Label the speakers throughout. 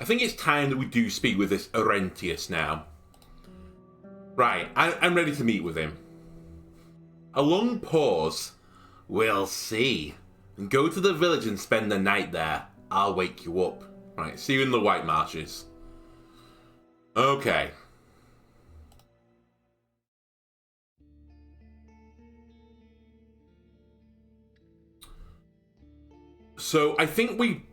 Speaker 1: I think it's time that we do speak with this Orentius now. Right, I'm ready to meet with him. A long pause. We'll see. And go to the village and spend the night there. I'll wake you up. Right, see you in the White Marshes. Okay. So, I think we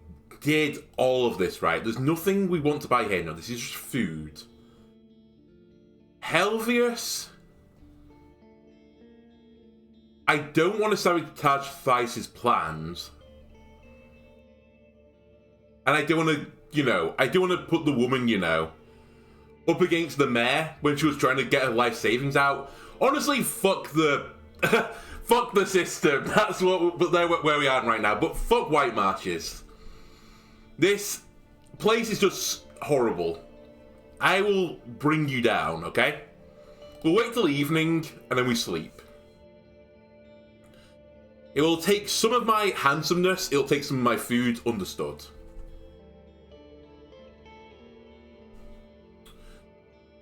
Speaker 1: did all of this, right? There's nothing we want to buy here. No, this is just food. Helvius? I don't want to sabotage Theis's plans. And I don't want to, I don't want to put the woman, up against the mayor when she was trying to get her life savings out. Honestly, fuck the... fuck the system. That's where we are right now. But fuck White Marshes. This place is just horrible. I will bring you down, okay? We'll wait till evening, and then we sleep. It will take some of my handsomeness, it'll take some of my food, understood.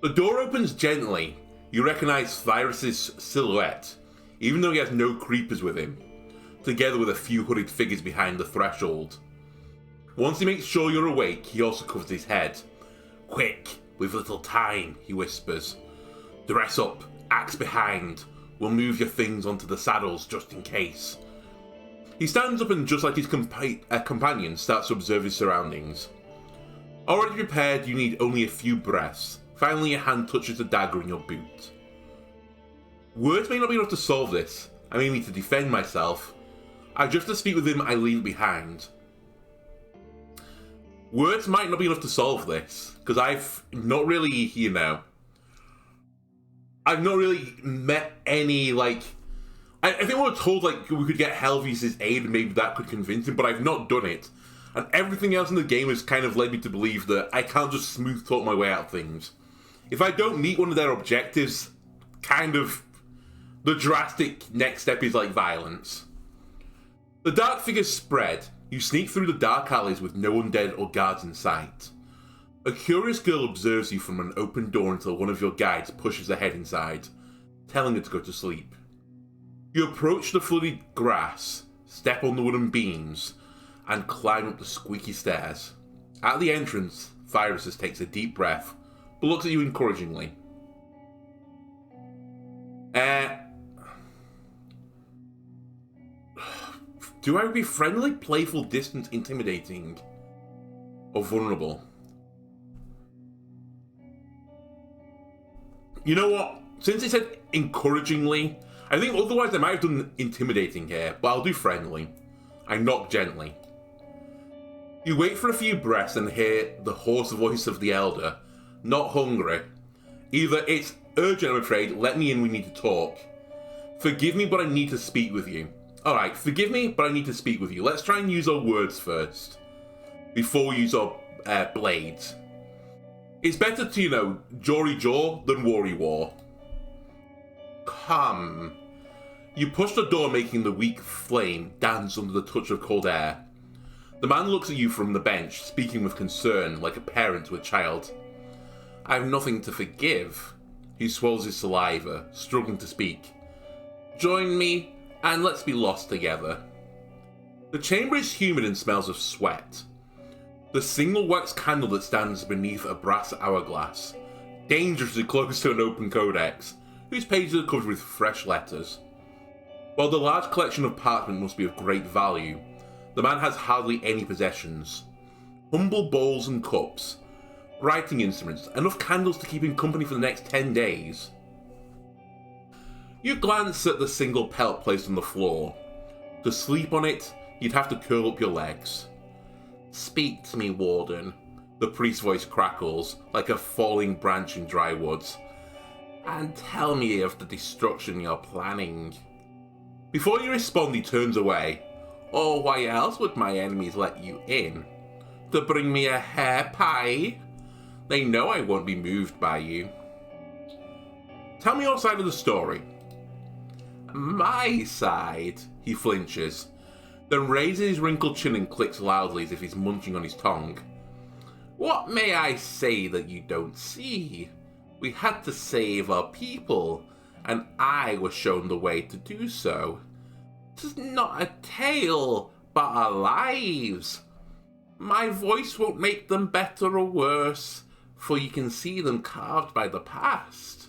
Speaker 1: The door opens gently. You recognize Cyrus's silhouette, even though he has no creepers with him, together with a few hooded figures behind the threshold. Once he makes sure you're awake, he also covers his head. Quick, we've little time, he whispers. Dress up, axe behind. We'll move your things onto the saddles just in case. He stands up and, just like his companion, starts to observe his surroundings. Already prepared, you need only a few breaths. Finally, your hand touches the dagger in your boot. Words may not be enough to solve this. I may need to defend myself. Just to speak with him, I lean behind. Words might not be enough to solve this, because I've not really, I've not really met any, I think we were told, we could get Helvius' aid and maybe that could convince him, but I've not done it. And everything else in the game has kind of led me to believe that I can't just smooth talk my way out of things. If I don't meet one of their objectives, the drastic next step is violence. The dark figures spread. You sneak through the dark alleys with no undead or guards in sight. A curious girl observes you from an open door until one of your guides pushes her head inside, telling her to go to sleep. You approach the flooded grass, step on the wooden beams, and climb up the squeaky stairs. At the entrance, Thyrus takes a deep breath, but looks at you encouragingly. Do I be friendly, playful, distant, intimidating, or vulnerable? You know what? Since it said encouragingly, I think otherwise I might have done intimidating here, but I'll do friendly. I knock gently. You wait for a few breaths and hear the hoarse voice of the elder. Not hungry. Either it's urgent, I'm afraid, let me in, we need to talk. Forgive me, but I need to speak with you. Alright, forgive me, but I need to speak with you. Let's try and use our words first, before we use our blades. It's better to, jawry jaw than worry war. Come. You push the door, making the weak flame dance under the touch of cold air. The man looks at you from the bench, speaking with concern, like a parent to a child. I have nothing to forgive. He swallows his saliva, struggling to speak. Join me, and let's be lost together. The chamber is humid and smells of sweat. The single wax candle that stands beneath a brass hourglass, dangerously close to an open codex, whose pages are covered with fresh letters. While the large collection of parchment must be of great value, the man has hardly any possessions. Humble bowls and cups, writing instruments, enough candles to keep him company for the next 10 days. You glance at the single pelt placed on the floor. To sleep on it, you'd have to curl up your legs. Speak to me, Warden. The priest's voice crackles, like a falling branch in dry woods. And tell me of the destruction you're planning. Before you respond, he turns away. Or why else would my enemies let you in? To bring me a hare pie? They know I won't be moved by you. Tell me your side of the story. My side? He flinches, then raises his wrinkled chin and clicks loudly as if he's munching on his tongue. What may I say that you don't see? We had to save our people, and I was shown the way to do so. 'Tis not a tale, but our lives. My voice won't make them better or worse, for you can see them carved by the past.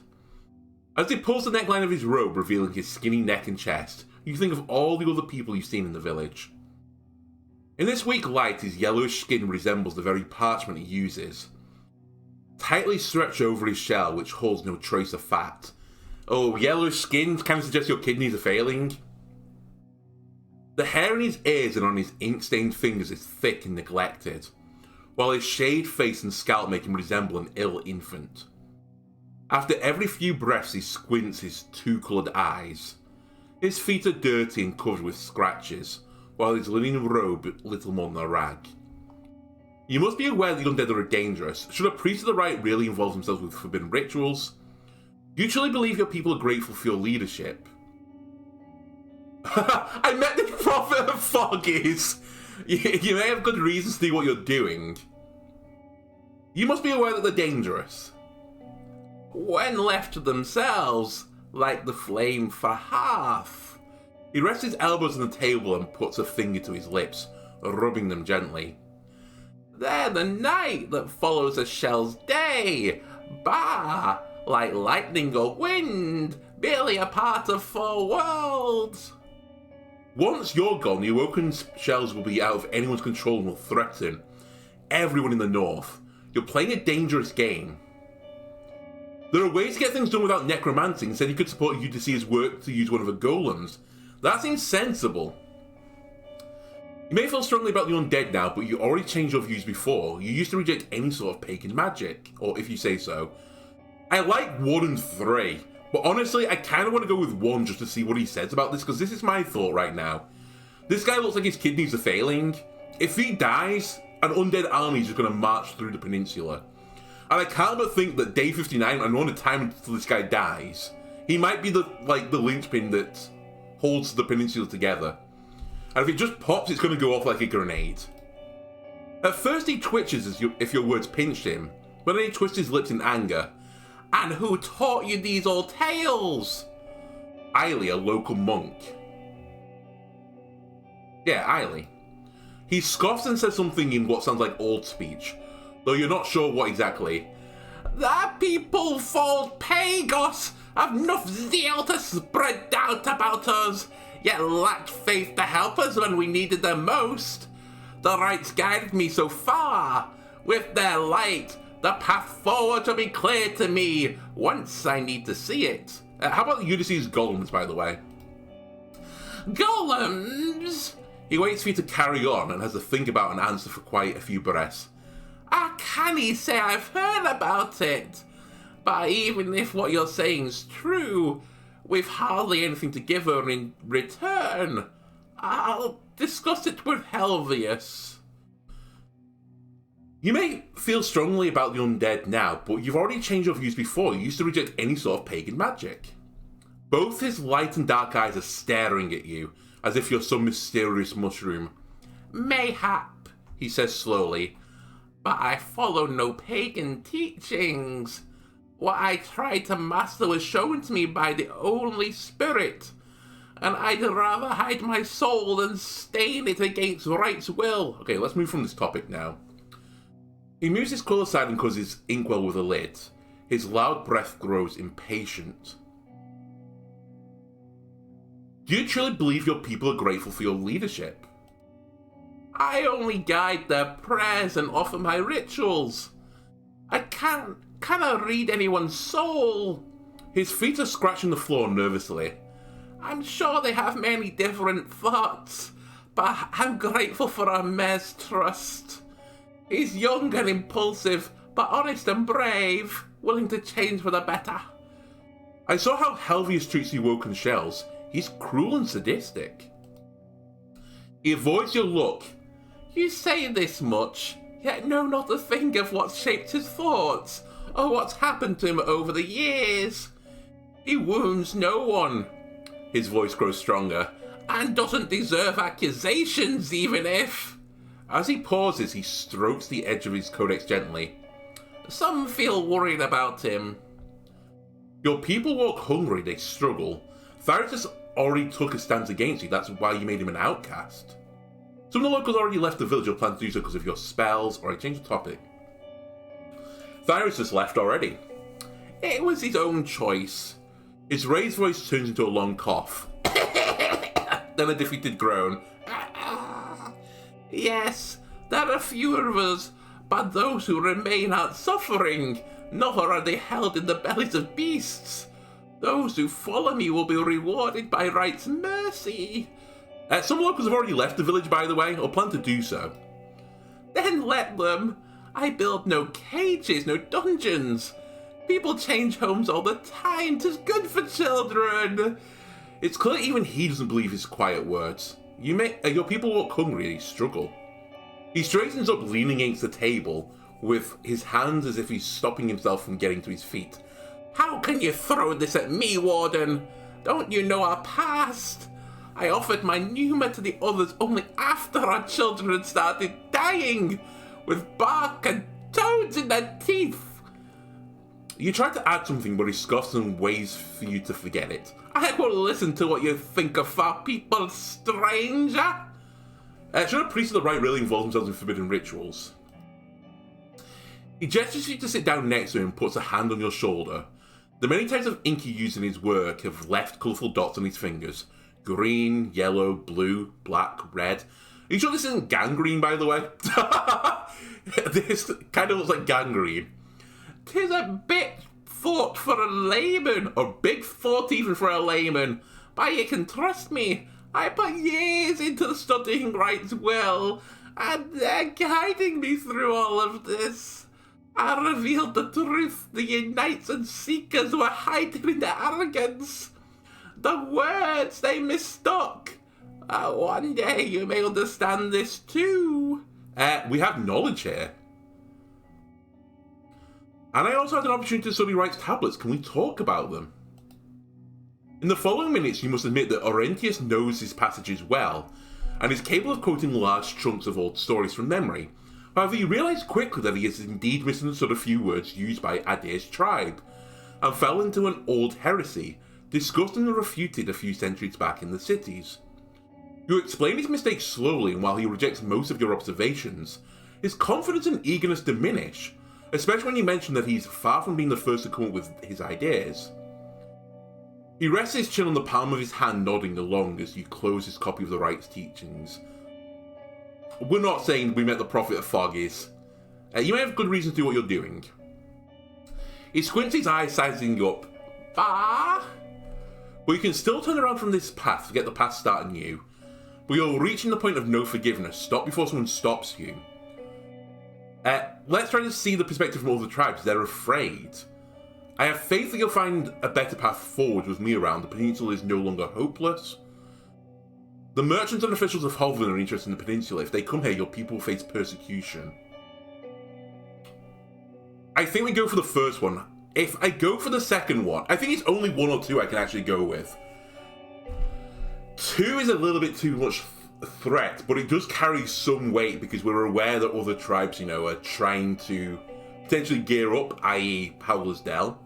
Speaker 1: As he pulls the neckline of his robe, revealing his skinny neck and chest, you think of all the other people you've seen in the village. In this weak light, his yellowish skin resembles the very parchment he uses. Tightly stretched over his shell, which holds no trace of fat. Oh, yellowish skin kind of suggests your kidneys are failing. The hair in his ears and on his ink-stained fingers is thick and neglected, while his shaved face and scalp make him resemble an ill infant. After every few breaths, he squints his two-coloured eyes. His feet are dirty and covered with scratches, while his linen robe little more than a rag. You must be aware that the undead are dangerous. Should a priest of the right really involve themselves with forbidden rituals? You truly believe your people are grateful for your leadership? I met the prophet of Foggies! You may have good reasons to do what you're doing. You must be aware that they're dangerous. When left to themselves, like the flame for half. He rests his elbows on the table and puts a finger to his lips, rubbing them gently. They're the night that follows a shell's day. Bah! Like lightning or wind, barely a part of four worlds. Once you're gone, the awoken shells will be out of anyone's control and will threaten everyone in the north. You're playing a dangerous game. There are ways to get things done without necromancy. Instead, you could support Ulysses' work to use one of the golems. That seems sensible. You may feel strongly about the undead now, but you already changed your views before. You used to reject any sort of pagan magic, or if you say so. I like 1 and 3, but honestly, I kind of want to go with 1 just to see what he says about this, because this is my thought right now. This guy looks like his kidneys are failing. If he dies, an undead army is just going to march through the peninsula. And I can't but think that day 59, and on the time until this guy dies, he might be the linchpin that holds the peninsula together. And if it just pops, it's going to go off like a grenade. At first he twitches as if your words pinched him, but then he twists his lips in anger. And who taught you these old tales? Eiley, a local monk. Yeah, Eiley. He scoffs and says something in what sounds like old speech, though you're not sure what exactly. The people called Pagos have enough zeal to spread doubt about us, yet lacked faith to help us when we needed them most. The rites guided me so far. With their light, the path forward will be clear to me once I need to see it. How about Ulysses' golems, by the way? Golems? He waits for you to carry on and has to think about an answer for quite a few breaths. I can't say I've heard about it. But even if what you're saying's true, with hardly anything to give her in return, I'll discuss it with Helvius. You may feel strongly about the undead now, but you've already changed your views before. You used to reject any sort of pagan magic. Both his light and dark eyes are staring at you, as if you're some mysterious mushroom. Mayhap, he says slowly, but I follow no pagan teachings. What I tried to master was shown to me by the only spirit, and I'd rather hide my soul than stain it against right's will. Okay, let's move from this topic now. He moves his quill aside and covers his inkwell with a lid. His loud breath grows impatient. Do you truly believe your people are grateful for your leadership? I only guide their prayers and offer my rituals. I cannot read anyone's soul. His feet are scratching the floor nervously. I'm sure they have many different thoughts, but I'm grateful for our mayor's trust. He's young and impulsive, but honest and brave, willing to change for the better. I saw how Helvius treats the woken shells. He's cruel and sadistic. He avoids your look. You say this much, yet know not a thing of what's shaped his thoughts, or what's happened to him over the years. He wounds no one. His voice grows stronger, and doesn't deserve accusations even if... As he pauses, he strokes the edge of his codex gently. Some feel worried about him. Your people walk hungry, they struggle. Thyrus already took a stance against you, that's why you made him an outcast. Some of the locals already left the village or plan to do so because of your spells, or I change the topic. Thyrus just left already. It was his own choice. His raised voice turns into a long cough. Then a defeated groan. Yes, there are fewer of us, but those who remain aren't suffering, nor are they held in the bellies of beasts. Those who follow me will be rewarded by Hwite's mercy. Some locals have already left the village, by the way, or plan to do so. Then let them. I build no cages, no dungeons. People change homes all the time. 'Tis good for children. It's clear even he doesn't believe his quiet words. Your people walk hungry and they struggle. He straightens up, leaning against the table, with his hands as if he's stopping himself from getting to his feet. How can you throw this at me, Warden? Don't you know our past? I offered my pneuma to the others only after our children had started dying, with bark and toads in their teeth. You tried to add something, but he scoffs and ways for you to forget it. I won't listen to what you think of our people, stranger. Should a priest of the right really involve themselves in forbidden rituals? He gestures you to sit down next to him and puts a hand on your shoulder. The many types of ink he used in his work have left colourful dots on his fingers. Green, yellow, blue, black, red. Are you sure this isn't gangrene, by the way? This kind of looks like gangrene. 'Tis a bit thought for a layman, or big thought even for a layman. But you can trust me. I put years into studying Hwite's will, and they're guiding me through all of this. I revealed the truth the Knights and Seekers were hiding in their arrogance. The words they mistook. One day you may understand this too. We have knowledge here. And I also had an opportunity to study Hwite's tablets. Can we talk about them? In the following minutes, you must admit that Orentius knows his passages well, and is capable of quoting large chunks of old stories from memory. However, you realise quickly that he has indeed misunderstood a few words used by Adair's tribe, and fell into an old heresy, discussed and refuted a few centuries back in the cities. You explain his mistakes slowly, and while he rejects most of your observations, his confidence and eagerness diminish, especially when you mention that he's far from being the first to come up with his ideas. He rests his chin on the palm of his hand, nodding along as you close his copy of the Hwite's teachings. We're not saying we met the Prophet of Fog is. You may have good reason to do what you're doing. He squints his eyes, sizing up. Bah! But you can still turn around from this path, forget the past, start anew. But you're reaching the point of no forgiveness. Stop before someone stops you. Let's try to see the perspective from all the tribes. They're afraid. I have faith that you'll find a better path forward with me around. The peninsula is no longer hopeless. The merchants and officials of Hovland are interested in the peninsula. If they come here, your people will face persecution. I think we go for the first one. If I go for the second one, I think it's only one or two I can actually go with. Two is a little bit too much threat, but it does carry some weight because we're aware that other tribes, are trying to potentially gear up, i.e. Howler's Dell.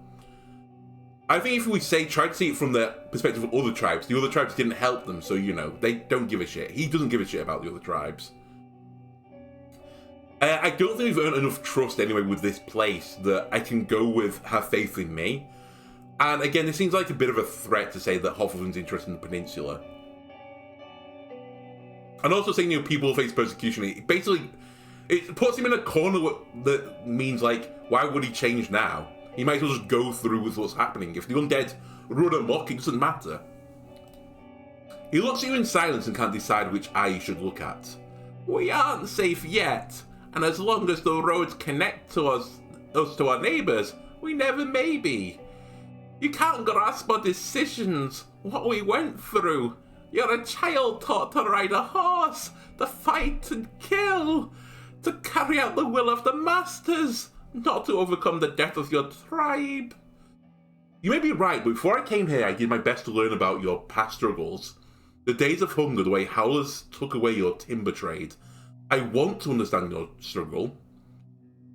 Speaker 1: I think if we try to see it from the perspective of other tribes, the other tribes didn't help them, so, they don't give a shit. He doesn't give a shit about the other tribes. I don't think we've earned enough trust anyway with this place that I can go with have faith in me. And again, it seems like a bit of a threat to say that Hoffman's interested in the peninsula. And also saying, people face persecution, it puts him in a corner that means, why would he change now? He might as well just go through with what's happening. If the undead run amok, it doesn't matter. He looks at you in silence and can't decide which eye you should look at. We aren't safe yet, and as long as the roads connect to us to our neighbours, we never may be. You can't grasp our decisions, what we went through. You're a child taught to ride a horse, to fight and kill, to carry out the will of the masters, not to overcome the death of your tribe. You may be right, but before I came here, I did my best to learn about your past struggles. The days of hunger, the way howlers took away your timber trade. I want to understand your struggle.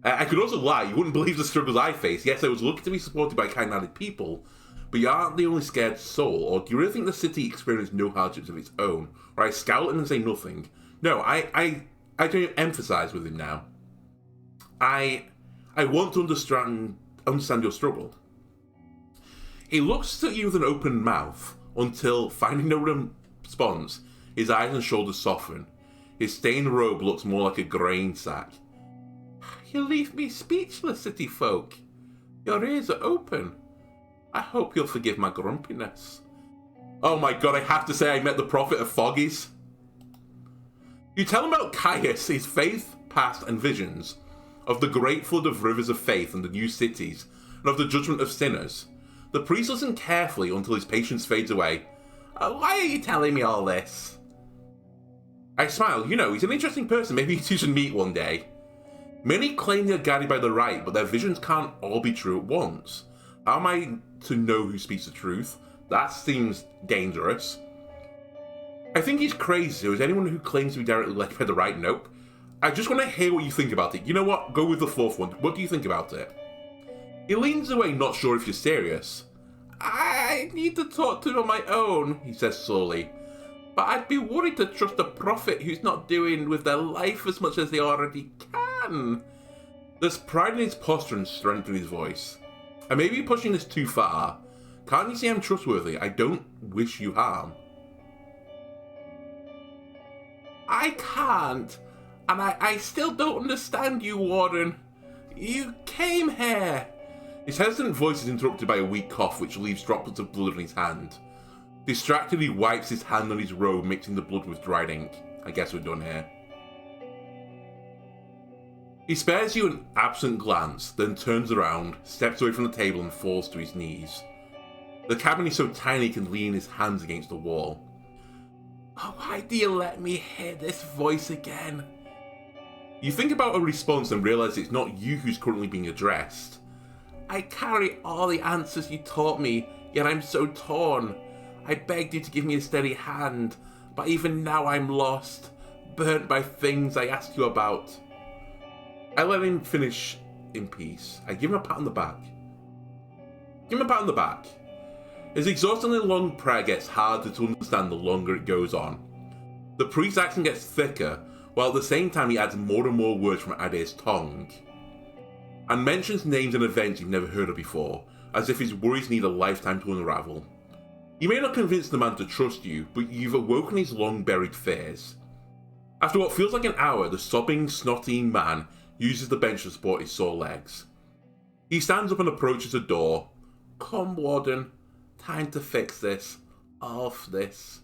Speaker 1: I could also lie. You wouldn't believe the struggles I face. Yes, I was lucky to be supported by kind-hearted people, but you aren't the only scared soul. Or do you really think the city experienced no hardships of its own? Or I scowl at him and say nothing? No, I don't emphasize with him now. I want to understand your struggle. He looks at you with an open mouth until, finding no response, his eyes and shoulders soften. His stained robe looks more like a grain sack. You leave me speechless, city folk. Your ears are open. I hope you'll forgive my grumpiness. Oh my god, I have to say I met the prophet of Foggies. You tell him about Caius, his faith, past, and visions, of the great flood of rivers of faith and the new cities, and of the judgment of sinners. The priest listens carefully until his patience fades away. Why are you telling me all this? I smile. You know, he's an interesting person. Maybe you two should meet one day. Many claim they're guided by the right, but their visions can't all be true at once. How am I to know who speaks the truth? That seems dangerous. I think he's crazy, so is anyone who claims to be directly led by the right? Nope. I just want to hear what you think about it. You know what? Go with the fourth one. What do you think about it? He leans away, not sure if you're serious. I need to talk to him on my own, he says slowly. But I'd be worried to trust a prophet who's not doing with their life as much as they already can. There's pride in his posture and strength in his voice. I may be pushing this too far. Can't you see I'm trustworthy? I don't wish you harm. I can't. And I still don't understand you, Warden. You came here. His hesitant voice is interrupted by a weak cough which leaves droplets of blood on his hand. Distracted, he wipes his hand on his robe, mixing the blood with dried ink. I guess we're done here. He spares you an absent glance, then turns around, steps away from the table and falls to his knees. The cabin is so tiny he can lean his hands against the wall. Why do you let me hear this voice again? You think about a response and realise it's not you who's currently being addressed. I carry all the answers you taught me, yet I'm so torn. I begged you to give me a steady hand, but even now I'm lost, burnt by things I asked you about. I let him finish in peace. I give him a pat on the back. Give him a pat on the back. His exhaustingly long prayer gets harder to understand the longer it goes on. The priest's accent gets thicker, while at the same time he adds more and more words from Ade's tongue, and mentions names and events you've never heard of before, as if his worries need a lifetime to unravel. You may not convince the man to trust you, but you've awoken his long-buried fears. After what feels like an hour, the sobbing, snotty man uses the bench to support his sore legs. He stands up and approaches the door. Come, Warden. Time to fix this. Off this.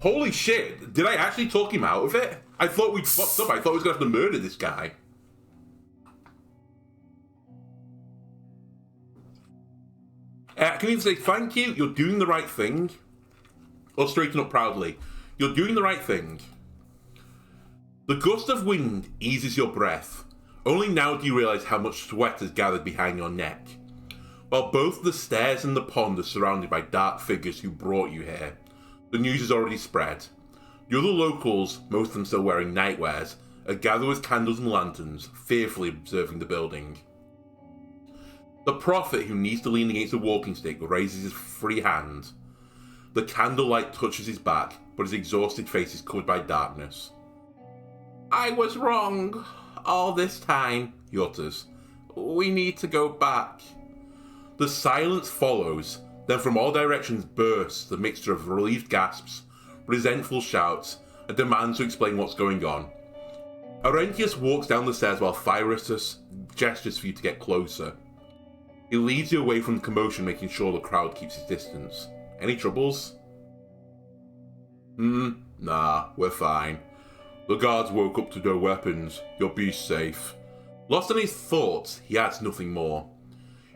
Speaker 1: Holy shit, did I actually talk him out of it? I thought we'd fucked up. I thought I was going to have to murder this guy. I can either say, thank you, you're doing the right thing, or straighten up proudly. You're doing the right thing. The gust of wind eases your breath. Only now do you realise how much sweat has gathered behind your neck. While both the stairs and the pond are surrounded by dark figures who brought you here, the news has already spread. The other locals, most of them still wearing nightwears, are gathered with candles and lanterns, fearfully observing the building. The prophet, who needs to lean against a walking stick, raises his free hand. The candlelight touches his back, but his exhausted face is covered by darkness. I was wrong all this time, he utters. We need to go back. The silence follows, then from all directions bursts the mixture of relieved gasps, resentful shouts, and demands to explain what's going on. Orentius walks down the stairs while Thyrsus gestures for you to get closer. He leads you away from the commotion, making sure the crowd keeps its distance. Any troubles? Nah, we're fine. The guards woke up to no weapons. You'll be safe. Lost in his thoughts, he adds nothing more.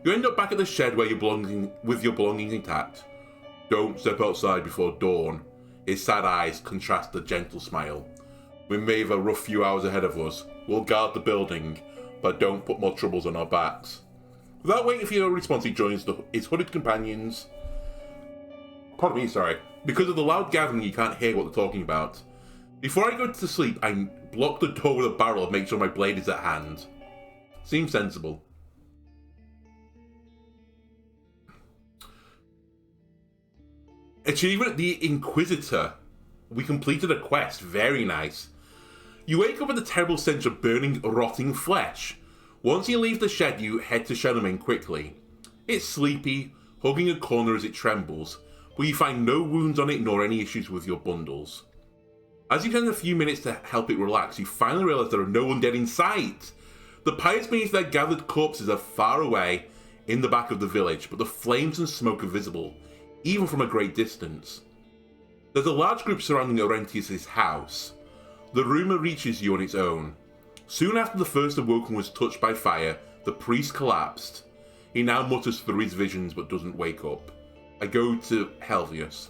Speaker 1: You end up back at the shed with your belongings intact. Don't step outside before dawn. His sad eyes contrast the gentle smile. We may have a rough few hours ahead of us. We'll guard the building, but don't put more troubles on our backs. Without waiting for your response, he joins his hooded companions. Pardon me, sorry. Because of the loud gathering, you can't hear what they're talking about. Before I go to sleep, I block the door with a barrel and make sure my blade is at hand. Seems sensible. Achievement the Inquisitor. We completed a quest. Very nice. You wake up with a terrible stench of burning, rotting flesh. Once you leave the shed, you head to Shadowmane quickly. It's sleepy, hugging a corner as it trembles, but you find no wounds on it nor any issues with your bundles. As you spend a few minutes to help it relax, you finally realise there are no undead in sight. The pirates beneath their gathered corpses are far away in the back of the village, but the flames and smoke are visible, even from a great distance. There's a large group surrounding Orentius' house. The rumour reaches you on its own. Soon after the first awoken was touched by fire, the priest collapsed. He now mutters through his visions but doesn't wake up. I go to hWite.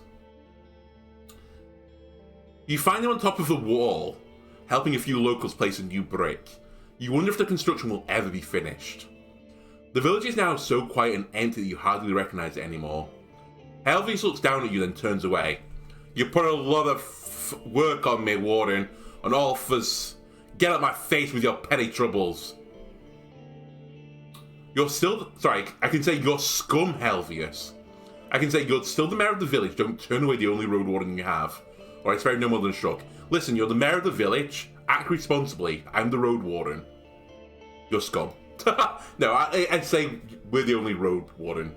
Speaker 1: You find him on top of the wall, helping a few locals place a new brick. You wonder if the construction will ever be finished. The village is now so quiet and empty that you hardly recognise it anymore. hWite looks down at you then turns away. You put a lot of work on me, Warden, and all fuzz. Get out my face with your petty troubles. You're still... Sorry, I can say you're scum, hWite. I can say you're still the mayor of the village. Don't turn away the only Roadwarden you have. Or I swear no more than a shrug. Listen, you're the mayor of the village. Act responsibly. I'm the Roadwarden. You're scum. No, I'd say we're the only Roadwarden.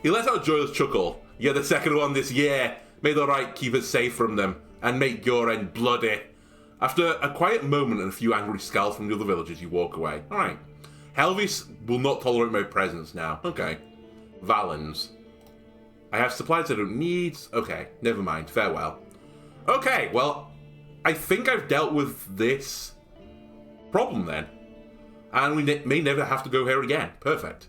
Speaker 1: He lets out a joyous chuckle. You're the second one this year. May the right keep us safe from them, and make your end bloody. After a quiet moment and a few angry scowls from the other villagers, you walk away. Alright. hWite will not tolerate my presence now. Okay. Valens. I have supplies I don't need. Okay, never mind. Farewell. Okay, well, I think I've dealt with this problem then. And we may never have to go here again. Perfect.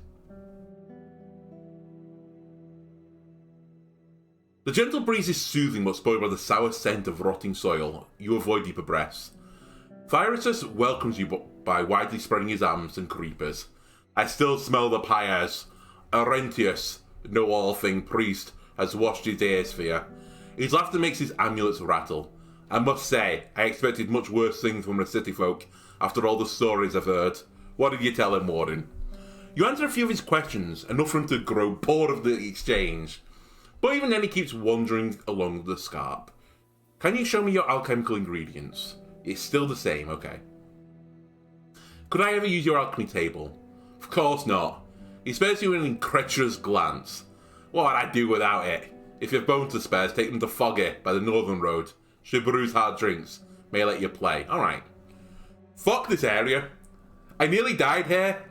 Speaker 1: The gentle breeze is soothing but spoiled by the sour scent of rotting soil. You avoid deeper breaths. Thyrsus welcomes you by widely spreading his arms and creepers. I still smell the pyres. Orentius, know-all-thing priest, has washed his ears for you. His laughter makes his amulets rattle. I must say, I expected much worse things from the city folk after all the stories I've heard. What did you tell him, Warden? You answer a few of his questions, enough for him to grow bored of the exchange. But even then he keeps wandering along the scarp. Can you show me your alchemical ingredients? It's still the same, okay. Could I ever use your alchemy table? Of course not. He spares you an incredulous glance. What would I do without it? If you've bones to spare, take them to Foggy by the northern road. She brews hard drinks. May I let you play? Alright. Fuck this area. I nearly died here,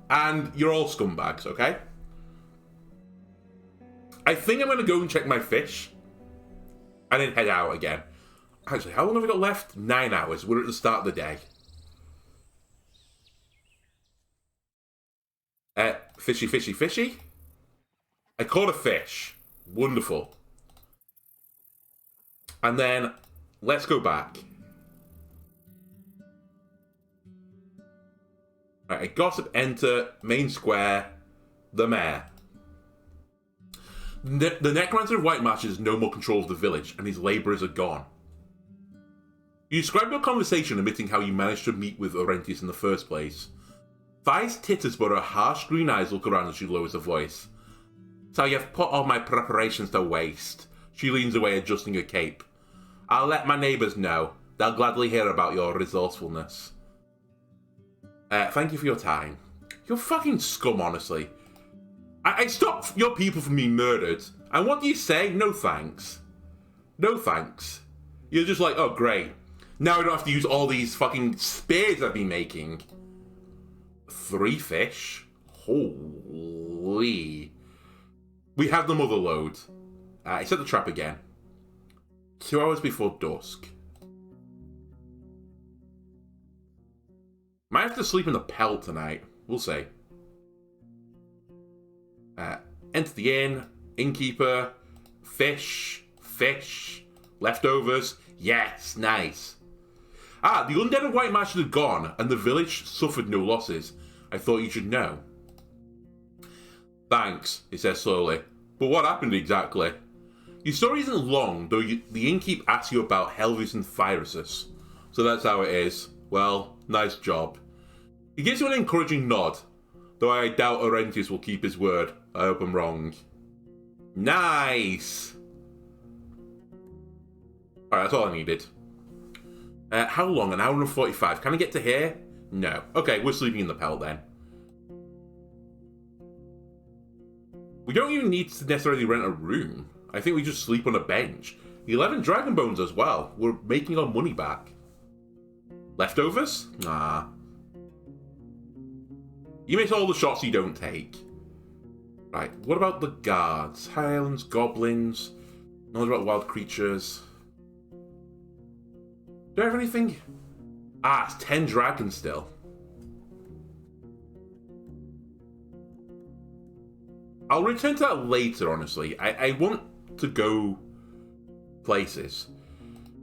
Speaker 1: and you're all scumbags, okay? I think I'm going to go and check my fish, and then head out again. Actually, how long have we got left? 9 hours. We're at the start of the day. Fishy, fishy, fishy. I caught a fish. Wonderful. And then, let's go back. Right, I gossip, enter, main square, the mayor. The necromancer of White Marshes has no more control of the village, and his labourers are gone. You describe your conversation, admitting how you managed to meet with Orentius in the first place. Thighs titters, but her harsh green eyes look around as she lowers her voice. So you've put all my preparations to waste. She leans away, adjusting her cape. I'll let my neighbours know. They'll gladly hear about your resourcefulness. Thank you for your time. You're fucking scum, honestly. I stopped your people from being murdered. And what do you say? No thanks. No thanks. You're just like, oh great. Now I don't have to use all these fucking spears I've been making. 3 fish? Holy. We have the mother load. I set the trap again. 2 hours before dusk. Might have to sleep in the pelt tonight. We'll see. Enter the inn. Innkeeper. Fish. Leftovers. Yes, nice. The undead of White Marshes had gone, and the village suffered no losses. I thought you should know. Thanks, he says slowly. But what happened exactly? Your story isn't long, though the innkeep asks you about Helvius and Thyrusus. So that's how it is. Well, nice job. He gives you an encouraging nod, though I doubt Orentius will keep his word. I hope I'm wrong. Nice! Alright, that's all I needed. How long? An hour and 45. Can I get to here? No. Okay, we're sleeping in the pelt then. We don't even need to necessarily rent a room. I think we just sleep on a bench. 11 dragon bones as well. We're making our money back. Leftovers? Nah. You miss all the shots you don't take. Right, what about the guards? Highlands, goblins, knowledge about wild creatures. Do I have anything? Ah, it's 10 dragons still. I'll return to that later, honestly. I want to go places.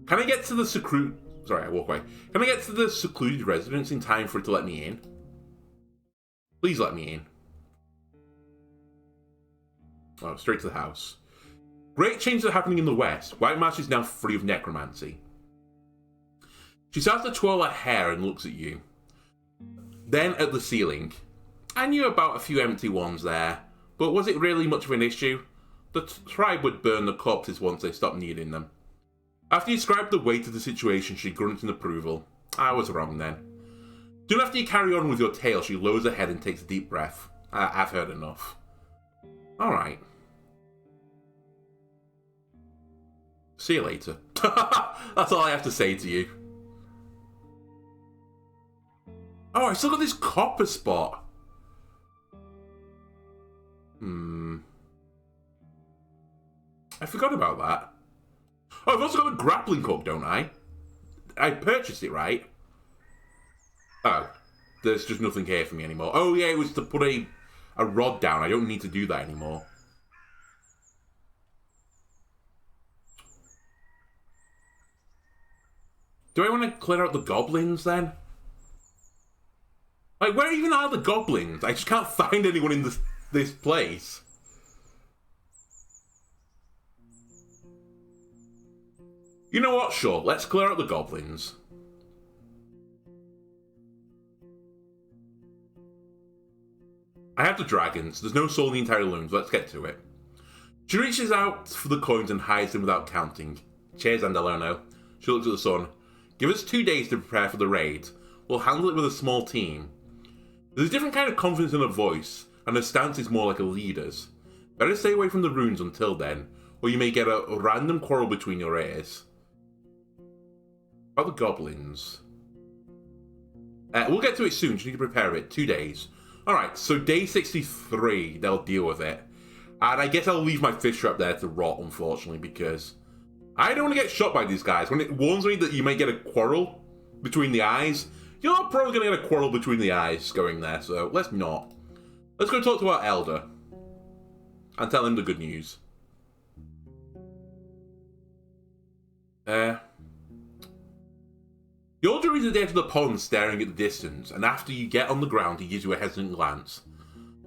Speaker 1: Can I get to the Sorry, I walk away. Can I get to the secluded residence in time for it to let me in? Please let me in. Oh, straight to the house. Great changes are happening in the west. White Marshes is now free of necromancy. She starts to twirl her hair and looks at you. Then at the ceiling. I knew about a few empty ones there, but was it really much of an issue? The tribe would burn the corpses once they stopped needing them. After you described the weight of the situation, she grunted in approval. I was wrong then. Soon after you carry on with your tale, she lowers her head and takes a deep breath. I've heard enough. Alright. See you later. That's all I have to say to you. Oh, I still got this copper spot. I forgot about that. Oh, I've also got a grappling hook, don't I? I purchased it, right? Oh, there's just nothing here for me anymore. Oh yeah, it was to put a rod down. I don't need to do that anymore. Do I want to clear out the goblins then? Like, where even are the goblins? I just can't find anyone in this place. You know what? Sure, let's clear out the goblins. I have the dragons. There's no soul in the entire loons. Let's get to it. She reaches out for the coins and hides them without counting. Cheers, Andalano. She looks at the sun. Give us 2 days to prepare for the raid. We'll handle it with a small team. There's a different kind of confidence in her voice, and her stance is more like a leader's. Better stay away from the runes until then, or you may get a random quarrel between your ears. About the goblins. We'll get to it soon. You need to prepare it. 2 days. Alright, so day 63, they'll deal with it. And I guess I'll leave my fish trap there to rot, unfortunately, because I don't want to get shot by these guys. When it warns me that you may get a quarrel between the eyes, you're probably going to get a quarrel between the eyes going there, so let's not. Let's go talk to our elder and tell him the good news. The older is at the edge of the pond staring at the distance, and after you get on the ground, he gives you a hesitant glance.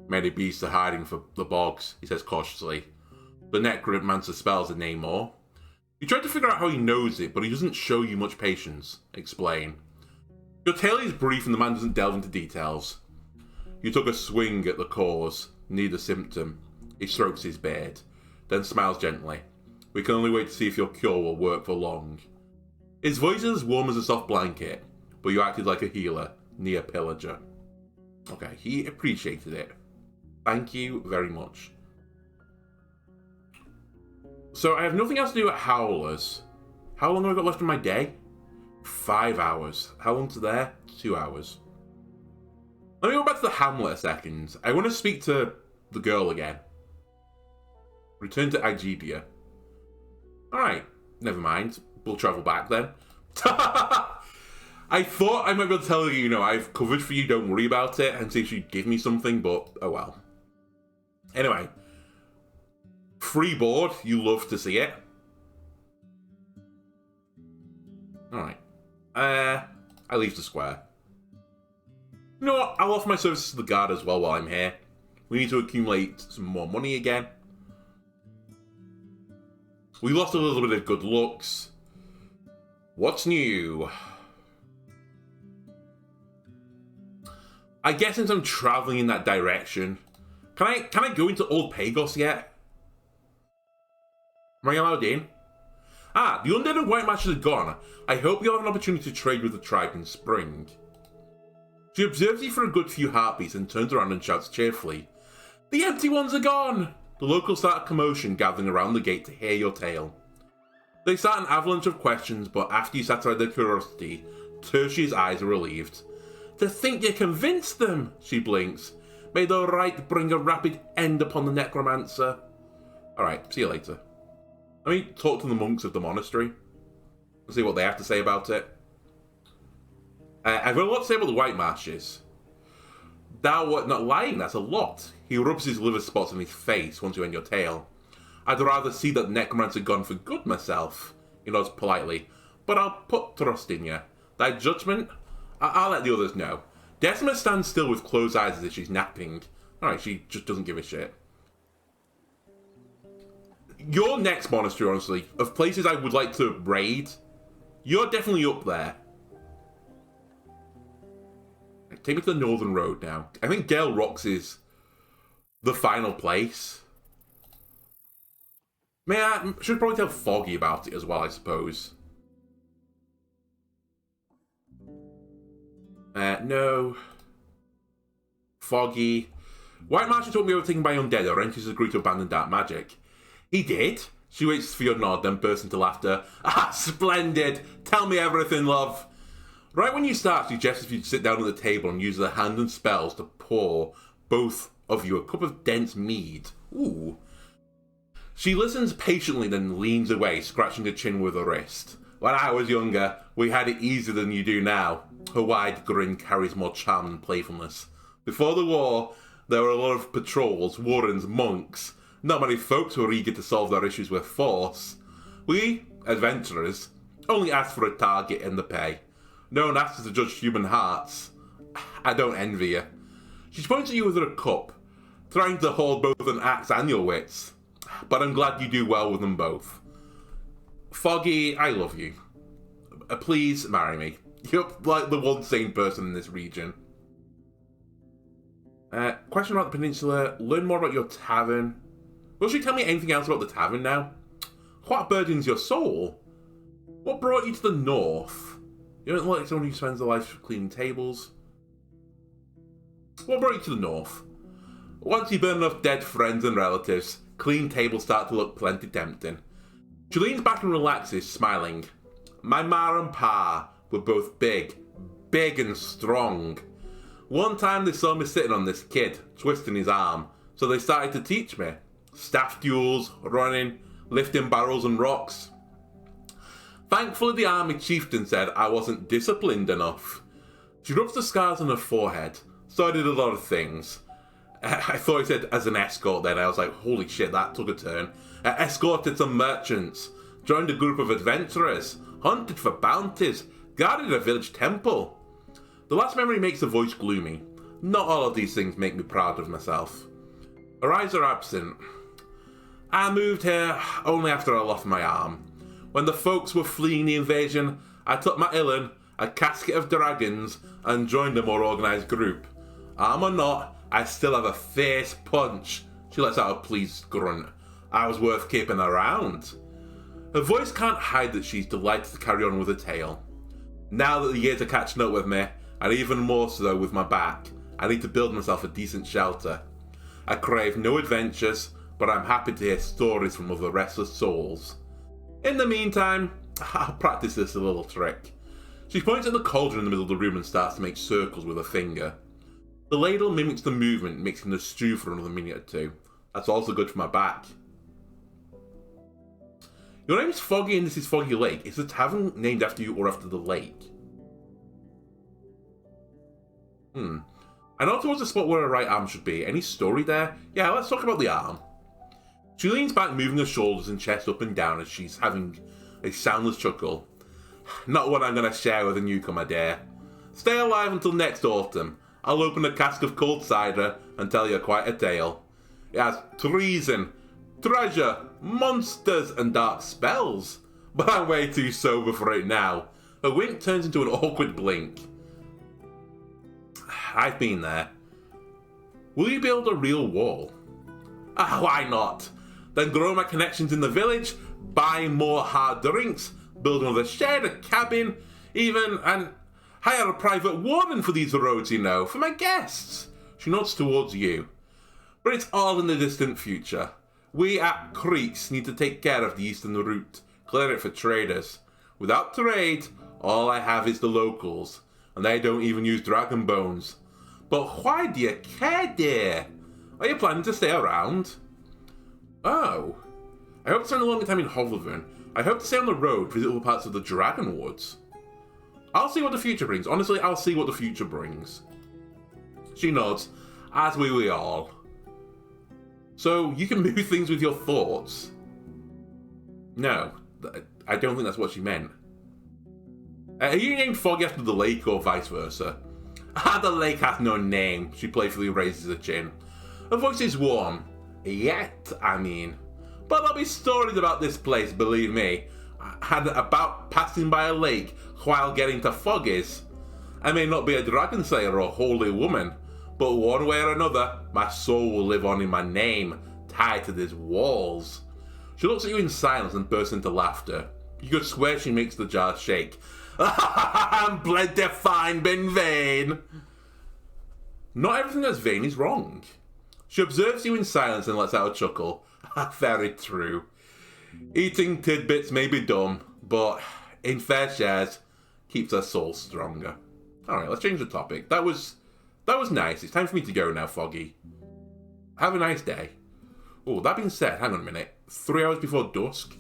Speaker 1: Many beasts are hiding for the bogs, he says cautiously. The necromancer spells a name more. You try to figure out how he knows it, but he doesn't show you much patience. Explain. Your tale is brief and the man doesn't delve into details. You took a swing at the cause, neither symptom. He strokes his beard, then smiles gently. We can only wait to see if your cure will work for long. His voice is as warm as a soft blanket, but you acted like a healer, near pillager. Okay, he appreciated it. Thank you very much. So I have nothing else to do at Howler's. How long have I got left in my day? 5 hours. How long to there? 2 hours. Let me go back to the hamlet a second. I want to speak to the girl again. Return to Aegibia. Alright, never mind. We'll travel back then. I thought I might be able to tell you, I've covered for you, don't worry about it, and see if she'd give me something, but oh well. Anyway. Free board, you love to see it. Alright. I leave the square. You know what? I'll offer my services to the guard as well while I'm here. We need to accumulate some more money again. We lost a little bit of good looks. What's new? I guess since I'm traveling in that direction, can I go into Old Pagos yet? Am I allowed in? Ah, the undead and white matches are gone. I hope you'll have an opportunity to trade with the tribe in spring. She observes you for a good few heartbeats and turns around and shouts cheerfully, "The empty ones are gone!" The locals start a commotion gathering around the gate to hear your tale. They start an avalanche of questions, but after you satisfy their curiosity, Tertia's eyes are relieved. "To think you convinced them," she blinks. "May the right bring a rapid end upon the necromancer." Alright, see you later. Let me talk to the monks of the monastery and see what they have to say about it. I've got a lot to say about the White Marshes. Thou art not lying, that's a lot. He rubs his liver spots on his face once you end your tale. "I'd rather see that necromancer gone for good myself," he nods politely, "but I'll put trust in you. Thy judgment? I'll let the others know." Decima stands still with closed eyes as if she's napping. Alright, she just doesn't give a shit. Your next monastery, honestly, of places I would like to raid, you're definitely up there. Take me to the Northern Road now. I think Gale Rocks is the final place. Should probably tell Foggy about it as well, I suppose. No. Foggy. White Marshes told me overtaken by undead. Orentius agreed to abandon dark magic. He did? She waits for your nod, then bursts into laughter. "Ah, splendid! Tell me everything, love." Right when you start, she suggests you sit down at the table and use her hand and spells to pour both of you a cup of dense mead. Ooh. She listens patiently, then leans away, scratching her chin with her wrist. "When I was younger, we had it easier than you do now." Her wide grin carries more charm than playfulness. "Before the war, there were a lot of patrols, wardens, monks. Not many folks were eager to solve their issues with force. We, adventurers, only asked for a target and the pay. No one asked us to judge human hearts. I don't envy you." She points at you with her cup, trying to hold both an axe and your wits. "But I'm glad you do well with them both. Foggy, I love you. Please marry me. You're like the one sane person in this region." Question about the peninsula. Learn more about your tavern. Will she tell me anything else about the tavern now? What burdens your soul? What brought you to the north? You don't look like someone who spends their life cleaning tables. What brought you to the north? Once you burn enough dead friends and relatives, clean tables start to look plenty tempting. She leans back and relaxes, smiling. "My ma and pa were both big and strong. One time they saw me sitting on this kid, twisting his arm, so they started to teach me. Staff duels, running, lifting barrels and rocks. Thankfully the army chieftain said I wasn't disciplined enough." She rubs the scars on her forehead. "So I did a lot of things. I thought he said as an escort then. I was like, holy shit, that took a turn. Escorted some merchants, joined a group of adventurers, hunted for bounties, guarded a village temple." The last memory makes the voice gloomy. "Not all of these things make me proud of myself." Her eyes are absent. "I moved here only after I lost my arm. When the folks were fleeing the invasion, I took my Illan, a casket of dragons, and joined a more organised group. Arm or not, I still have a fierce punch." She lets out a pleased grunt. "I was worth keeping around." Her voice can't hide that she's delighted to carry on with her tale. "Now that the years are catching up with me, and even more so with my back, I need to build myself a decent shelter. I crave no adventures, but I'm happy to hear stories from other restless souls. In the meantime, I'll practice this a little trick." She points at the cauldron in the middle of the room and starts to make circles with her finger. The ladle mimics the movement, mixing the stew for another minute or two. That's also good for my back. "Your name's Foggy and this is Foggy Lake. Is the tavern named after you or after the lake?" "I know towards the spot where her right arm should be. Any story there? Yeah, let's talk about the arm." She leans back, moving her shoulders and chest up and down as she's having a soundless chuckle. "Not one I'm going to share with a newcomer, dear. Stay alive until next autumn. I'll open a cask of cold cider and tell you quite a tale. It has treason, treasure, monsters, and dark spells. But I'm way too sober for it now. A wink turns into an awkward blink. I've been there. Will you build a real wall? Why not? Then grow my connections in the village, buy more hard drinks, build another shed, a cabin, even, and hire a private warden for these roads, you know, for my guests. She nods towards you. But it's all in the distant future. We at Creeks need to take care of the eastern route, clear it for traders. Without trade, all I have is the locals, and they don't even use dragon bones. But why do you care, dear? Are you planning to stay around? Oh. I hope to spend a longer time in Hovleven. I hope to stay on the road, visit all parts of the Dragon Woods. I'll see what the future brings. Honestly, I'll see what the future brings. She nods, as will we all. So, you can move things with your thoughts? No, I don't think that's what she meant. Are you named Foggy after the lake or vice versa? The lake has no name, she playfully raises her chin. Her voice is warm. Yet, I mean. But there'll be stories about this place, believe me. And about passing by a lake while getting to Foggies. I may not be a dragon slayer or a holy woman, but one way or another, my soul will live on in my name, tied to these walls. She looks at you in silence and bursts into laughter. You could swear she makes the jar shake. I'm bled to find been vain. Not everything that's vain is wrong. She observes you in silence and lets out a chuckle. Very true. Eating tidbits may be dumb, but in fair shares, keeps her soul stronger. Alright, let's change the topic. That was nice. It's time for me to go now, Foggy. Have a nice day. Oh, that being said, hang on a minute. 3 hours before dusk?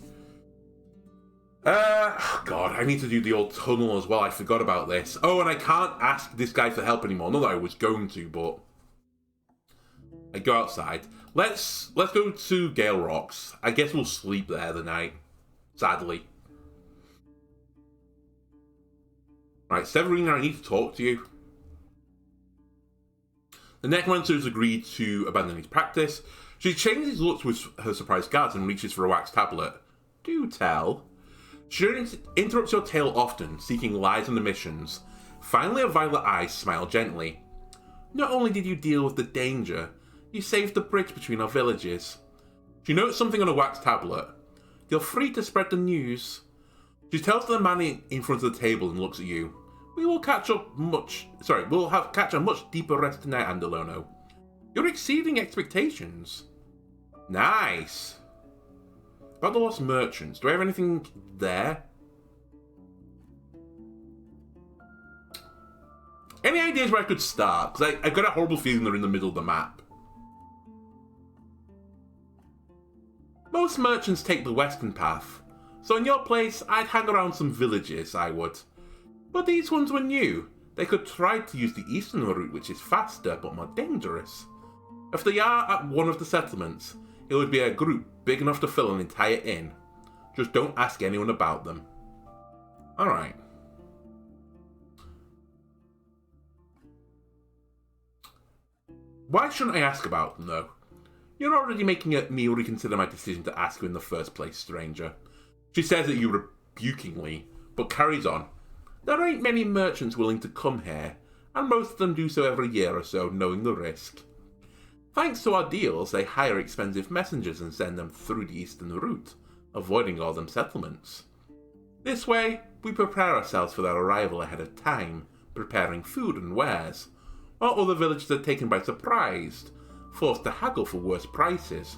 Speaker 1: God, I need to do the old tunnel as well. I forgot about this. Oh, and I can't ask this guy for help anymore. Not that I was going to, but I go outside. Let's go to Gale Rocks. I guess we'll sleep there the night. Sadly. Right, Severina, I need to talk to you. The necromancer has agreed to abandon his practice. She changes his looks with her surprised guards and reaches for a wax tablet. Do tell. She interrupts your tale often, seeking lies and omissions. Finally, her violet eyes smile gently. Not only did you deal with the danger, you saved the bridge between our villages. She notes something on a wax tablet. You're free to spread the news. She tells the man in front of the table and looks at you. We'll catch a much deeper rest tonight, Andalono. You're exceeding expectations. Nice. About the lost merchants, do I have anything there? Any ideas where I could start? Because I've got a horrible feeling they're in the middle of the map. Most merchants take the western path, so in your place, I'd hang around some villages, I would. But these ones were new. They could try to use the eastern route, which is faster but more dangerous. If they are at one of the settlements, it would be a group big enough to fill an entire inn. Just don't ask anyone about them. Alright. Why shouldn't I ask about them, though? You're already making me reconsider my decision to ask you in the first place, stranger. She says at you rebukingly, but carries on. There ain't many merchants willing to come here, and most of them do so every year or so, knowing the risk. Thanks to our deals, they hire expensive messengers and send them through the eastern route, avoiding all them settlements. This way, we prepare ourselves for their arrival ahead of time, preparing food and wares, while other villages are taken by surprise, forced to haggle for worse prices.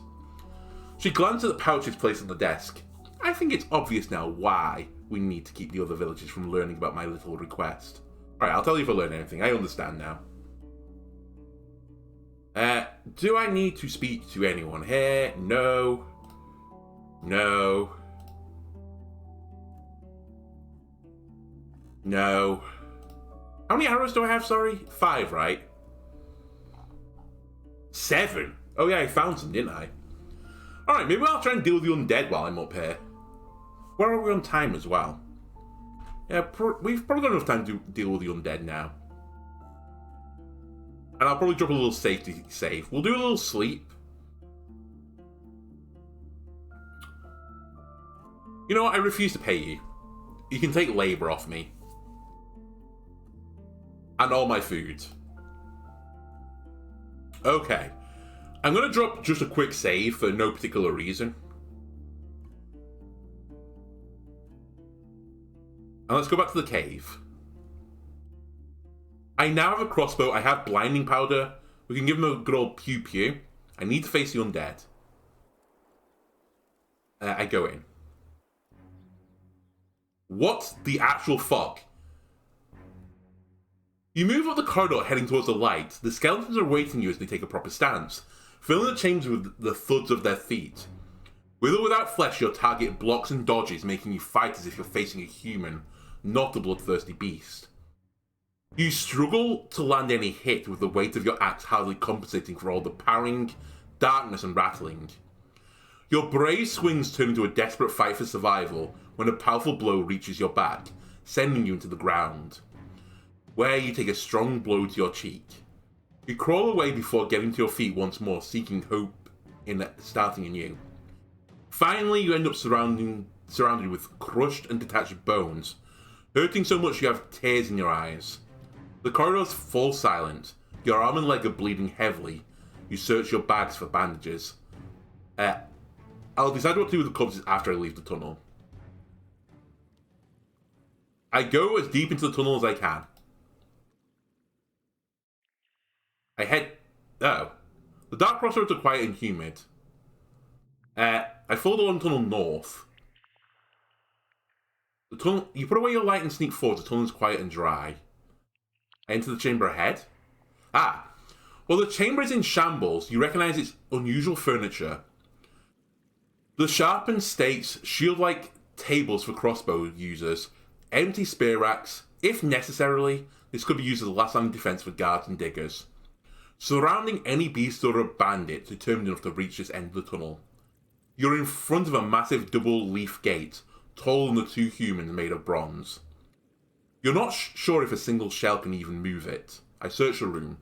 Speaker 1: She glances at the pouches placed on the desk. I think it's obvious now why we need to keep the other villagers from learning about my little request. Alright, I'll tell you if I learn anything. I understand now. Do I need to speak to anyone here? No. No. No. How many arrows do I have, sorry? 5, right? 7? Oh yeah, I found some, didn't I? Alright, maybe I'll try and deal with the undead while I'm up here. Where are we on time as well? Yeah, we've probably got enough time to deal with the undead now. And I'll probably drop a little safety save. We'll do a little sleep. You know what? I refuse to pay you. You can take labor off me. And all my food. Okay. I'm going to drop just a quick save for no particular reason. And let's go back to the cave. I now have a crossbow. I have blinding powder. We can give him a good old pew pew. I need to face the undead. I go in. What the actual fuck? You move up the corridor heading towards the light. The skeletons are waiting you as they take a proper stance, filling the chambers with the thuds of their feet. With or without flesh, your target blocks and dodges, making you fight as if you're facing a human, not a bloodthirsty beast. You struggle to land any hit with the weight of your axe hardly compensating for all the parrying, darkness and rattling. Your brave swings turn into a desperate fight for survival when a powerful blow reaches your back, sending you into the ground, where you take a strong blow to your cheek. You crawl away before getting to your feet once more, seeking hope in starting anew. Finally, you end up surrounded with crushed and detached bones, hurting so much you have tears in your eyes. The corridors fall silent. Your arm and leg are bleeding heavily. You search your bags for bandages. I'll decide what to do with the corpses after I leave the tunnel. I go as deep into the tunnel as I can. I head... Oh. The dark crossroads are quiet and humid. I follow the long tunnel north. The tunnel... You put away your light and sneak forward. The tunnel is quiet and dry. I enter the chamber ahead. Well, the chamber is in shambles. You recognize its unusual furniture. The sharpened stakes, shield-like tables for crossbow users, empty spear racks. If necessarily, this could be used as a last-line defense for guards and diggers. Surrounding any beast or a bandit determined enough to reach this end of the tunnel. You're in front of a massive double-leaf gate, taller than the two humans made of bronze. You're not sure if a single shell can even move it. I search the room.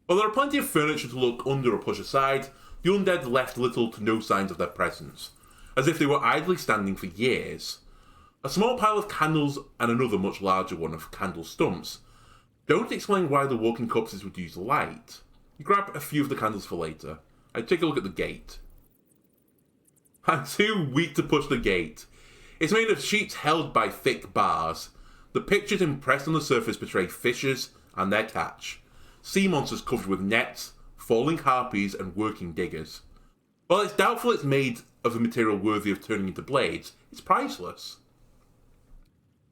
Speaker 1: While there are plenty of furniture to look under or push aside, the undead left little to no signs of their presence, as if they were idly standing for years. A small pile of candles and another much larger one of candle stumps don't explain why the walking corpses would use light. You grab a few of the candles for later. I take a look at the gate. I'm too weak to push the gate. It's made of sheets held by thick bars. The pictures impressed on the surface portray fishers and their catch. Sea monsters covered with nets, falling harpies and working diggers. While it's doubtful it's made of a material worthy of turning into blades, it's priceless.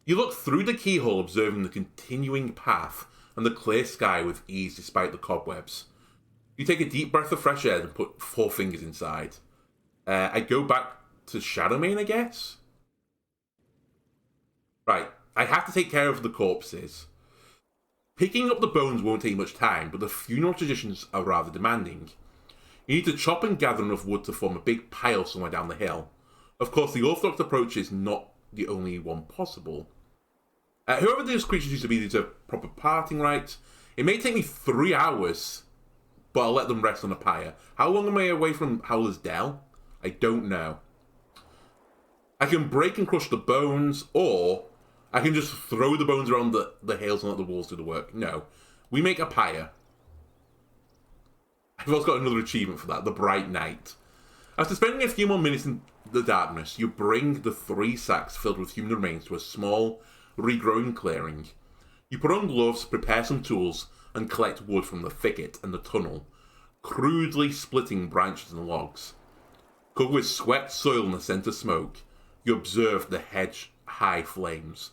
Speaker 1: You look through the keyhole, observing the continuing path and the clear sky with ease despite the cobwebs. You take a deep breath of fresh air and put 4 fingers inside. I go back to Shadowmane, I guess? Right, I have to take care of the corpses. Picking up the bones won't take much time, but the funeral traditions are rather demanding. You need to chop and gather enough wood to form a big pile somewhere down the hill. Of course, the orthodox approach is not the only one possible. Whoever these creatures used to be, these are proper parting rites. It may take me 3 hours, but I'll let them rest on a pyre. How long am I away from Howler's Dell? I don't know. I can break and crush the bones, or I can just throw the bones around the hills and let the walls do the work. No. We make a pyre. I've also got another achievement for that, the Bright Night. After spending a few more minutes in the darkness, you bring the 3 sacks filled with human remains to a small, regrowing clearing. You put on gloves, prepare some tools, and collect wood from the thicket and the tunnel, crudely splitting branches and logs. Covered with sweat, soil, and the scent of smoke, you observe the hedge-high flames.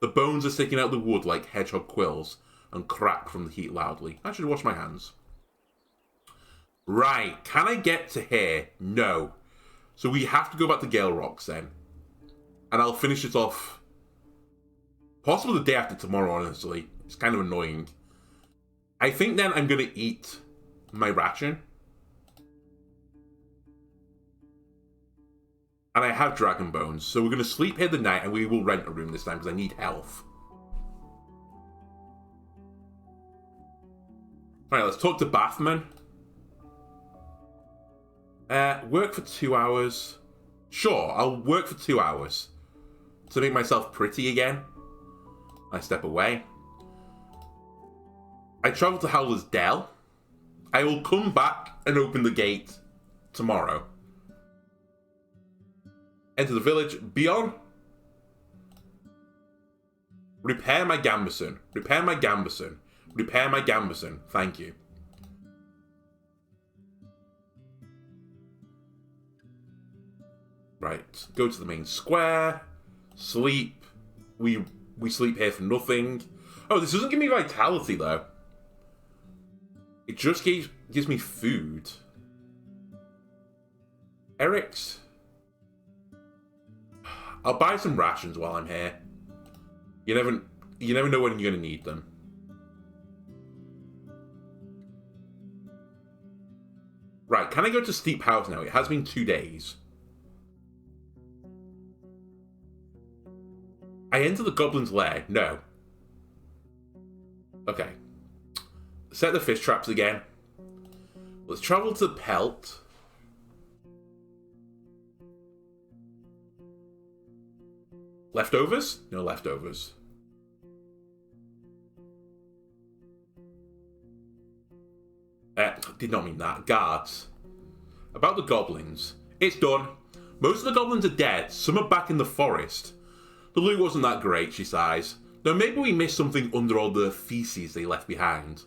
Speaker 1: The bones are sticking out the wood like hedgehog quills and crack from the heat loudly. I should wash my hands. Right, can I get to here? No. So we have to go back to Gale Rocks then. And I'll finish it off possibly the day after tomorrow, honestly. It's kind of annoying. I think then I'm going to eat my ration. And I have dragon bones, so we're going to sleep here the night and we will rent a room this time because I need health. Alright, let's talk to Bathman. Work for 2 hours. Sure, I'll work for 2 hours. To make myself pretty again. I step away. I travel to Howler's Dell. I will come back and open the gate tomorrow. Enter the village. Beyond. Repair my gambeson. Repair my gambeson. Repair my gambeson. Thank you. Right. Go to the main square. Sleep. We sleep here for nothing. Oh, this doesn't give me vitality, though. It just gives me food. Eric's. I'll buy some rations while I'm here. You never know when you're going to need them. Right, can I go to Steep House now? It has been 2 days. I enter the Goblin's Lair. No. Okay. Set the fish traps again. Let's travel to Pelt. Leftovers? No leftovers. Did not mean that. Guards. About the goblins. It's done. Most of the goblins are dead. Some are back in the forest. The loot wasn't that great, she sighs. Though maybe we missed something under all the feces they left behind.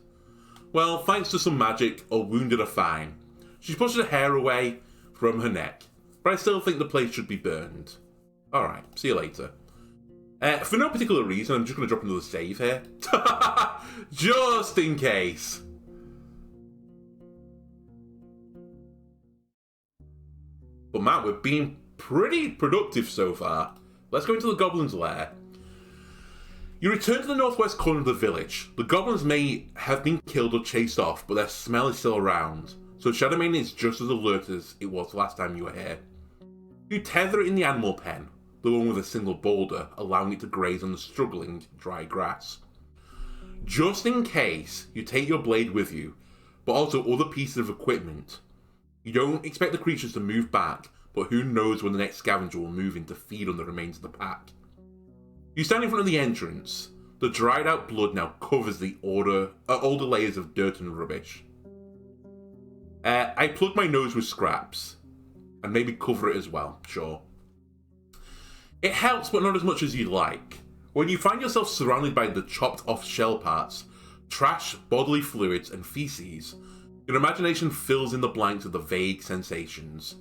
Speaker 1: Well, thanks to some magic, all wounded are fine. She pushes her hair away from her neck. But I still think the place should be burned. Alright, see you later. For no particular reason, I'm just going to drop another save here. Just in case. But man, we're being pretty productive so far. Let's go into the Goblin's Lair. You return to the northwest corner of the village. The goblins may have been killed or chased off, but their smell is still around. So Shadowmane is just as alert as it was last time you were here. You tether it in the animal pen, the one with a single boulder, allowing it to graze on the struggling dry grass. Just in case, you take your blade with you, but also other pieces of equipment. You don't expect the creatures to move back, but who knows when the next scavenger will move in to feed on the remains of the pack. You stand in front of the entrance. The dried out blood now covers the older layers of dirt and rubbish. I plug my nose with scraps, and maybe cover it as well, sure. It helps, but not as much as you'd like. When you find yourself surrounded by the chopped off shell parts, trash, bodily fluids, and feces, your imagination fills in the blanks with the vague sensations.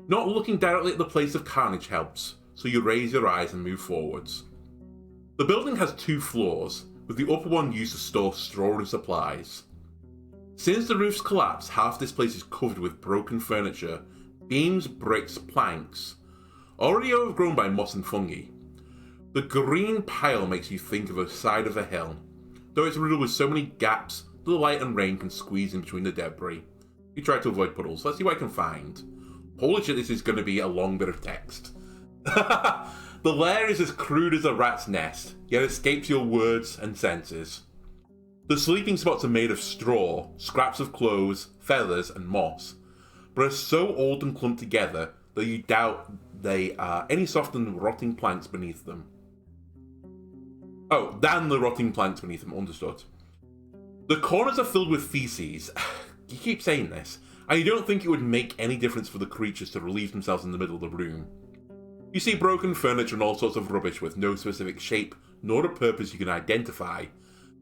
Speaker 1: Not looking directly at the place of carnage helps, so you raise your eyes and move forwards. The building has 2 floors, with the upper one used to store straw and supplies. Since the roof's collapse, half this place is covered with broken furniture, beams, bricks, planks, already overgrown by moss and fungi. The green pile makes you think of a side of a hill, though it's riddled with so many gaps that the light and rain can squeeze in between the debris. You try to avoid puddles. Let's see what I can find. Holy shit, this is going to be a long bit of text. The lair is as crude as a rat's nest, yet escapes your words and senses. The sleeping spots are made of straw, scraps of clothes, feathers, and moss, but are so old and clumped together that you doubt they are any softer than rotting planks beneath them. Oh, than the rotting planks beneath them, understood. The corners are filled with feces. You keep saying this, and you don't think it would make any difference for the creatures to relieve themselves in the middle of the room. You see broken furniture and all sorts of rubbish with no specific shape nor a purpose you can identify,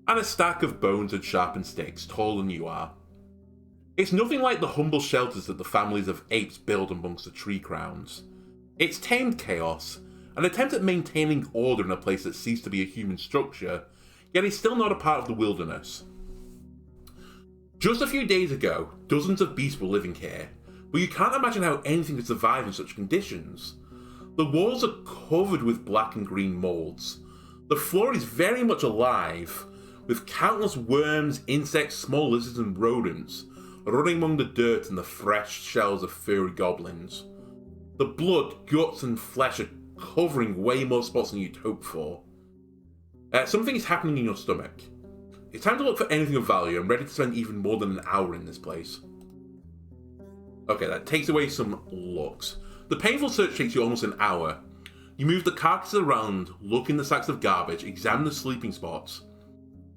Speaker 1: and a stack of bones and sharpened sticks taller than you are. It's nothing like the humble shelters that the families of apes build amongst the tree crowns. It's tamed chaos, an attempt at maintaining order in a place that ceased to be a human structure, yet is still not a part of the wilderness. Just a few days ago, dozens of beasts were living here, but you can't imagine how anything could survive in such conditions. The walls are covered with black and green moulds. The floor is very much alive, with countless worms, insects, small lizards and rodents running among the dirt and the fresh shells of furry goblins. The blood, guts and flesh are covering way more spots than you'd hope for. Something is happening in your stomach. It's time to look for anything of value. I'm ready to spend even more than an hour in this place. Okay, that takes away some looks. The painful search takes you almost an hour. You move the carcasses around, look in the sacks of garbage, examine the sleeping spots.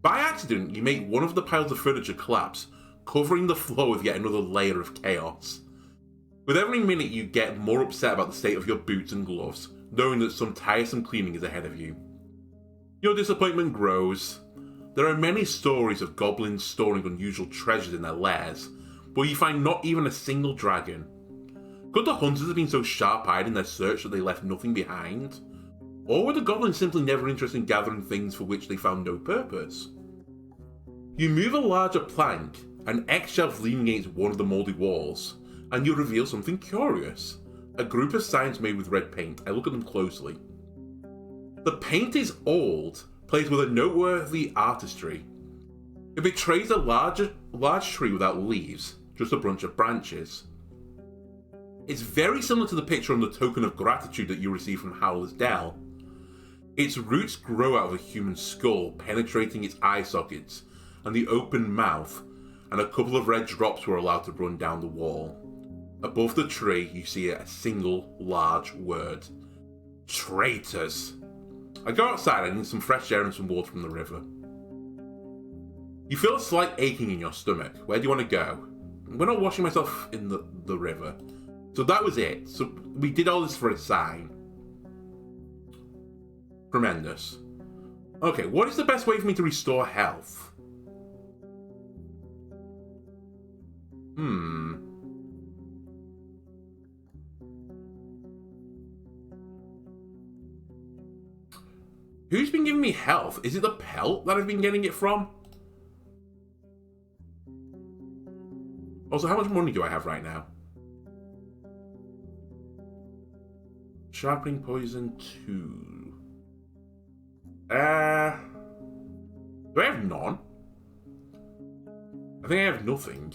Speaker 1: By accident, you make one of the piles of furniture collapse, covering the floor with yet another layer of chaos. With every minute, you get more upset about the state of your boots and gloves, knowing that some tiresome cleaning is ahead of you. Your disappointment grows. There are many stories of goblins storing unusual treasures in their lairs, but you find not even a single dragon. Could the hunters have been so sharp-eyed in their search that they left nothing behind? Or were the goblins simply never interested in gathering things for which they found no purpose? You move a larger plank, an X-shelf leaning against one of the mouldy walls, and you reveal something curious. A group of signs made with red paint. I look at them closely. The paint is old, placed with a noteworthy artistry. It betrays a large tree without leaves, just a bunch of branches. It's very similar to the picture on the token of gratitude that you receive from Howler's Dell. Its roots grow out of a human skull, penetrating its eye sockets and the open mouth, and a couple of red drops were allowed to run down the wall. Above the tree, you see a single large word. Traitors. I go outside. I need some fresh air and some water from the river. You feel a slight aching in your stomach. Where do you want to go? I'm not washing myself in the river. So that was it. So we did all this for a sign. Tremendous. Okay, what is the best way for me to restore health? Who's been giving me health? Is it the pelt that I've been getting it from? Also, how much money do I have right now? Sharpening poison 2. Do I have none? I think I have nothing.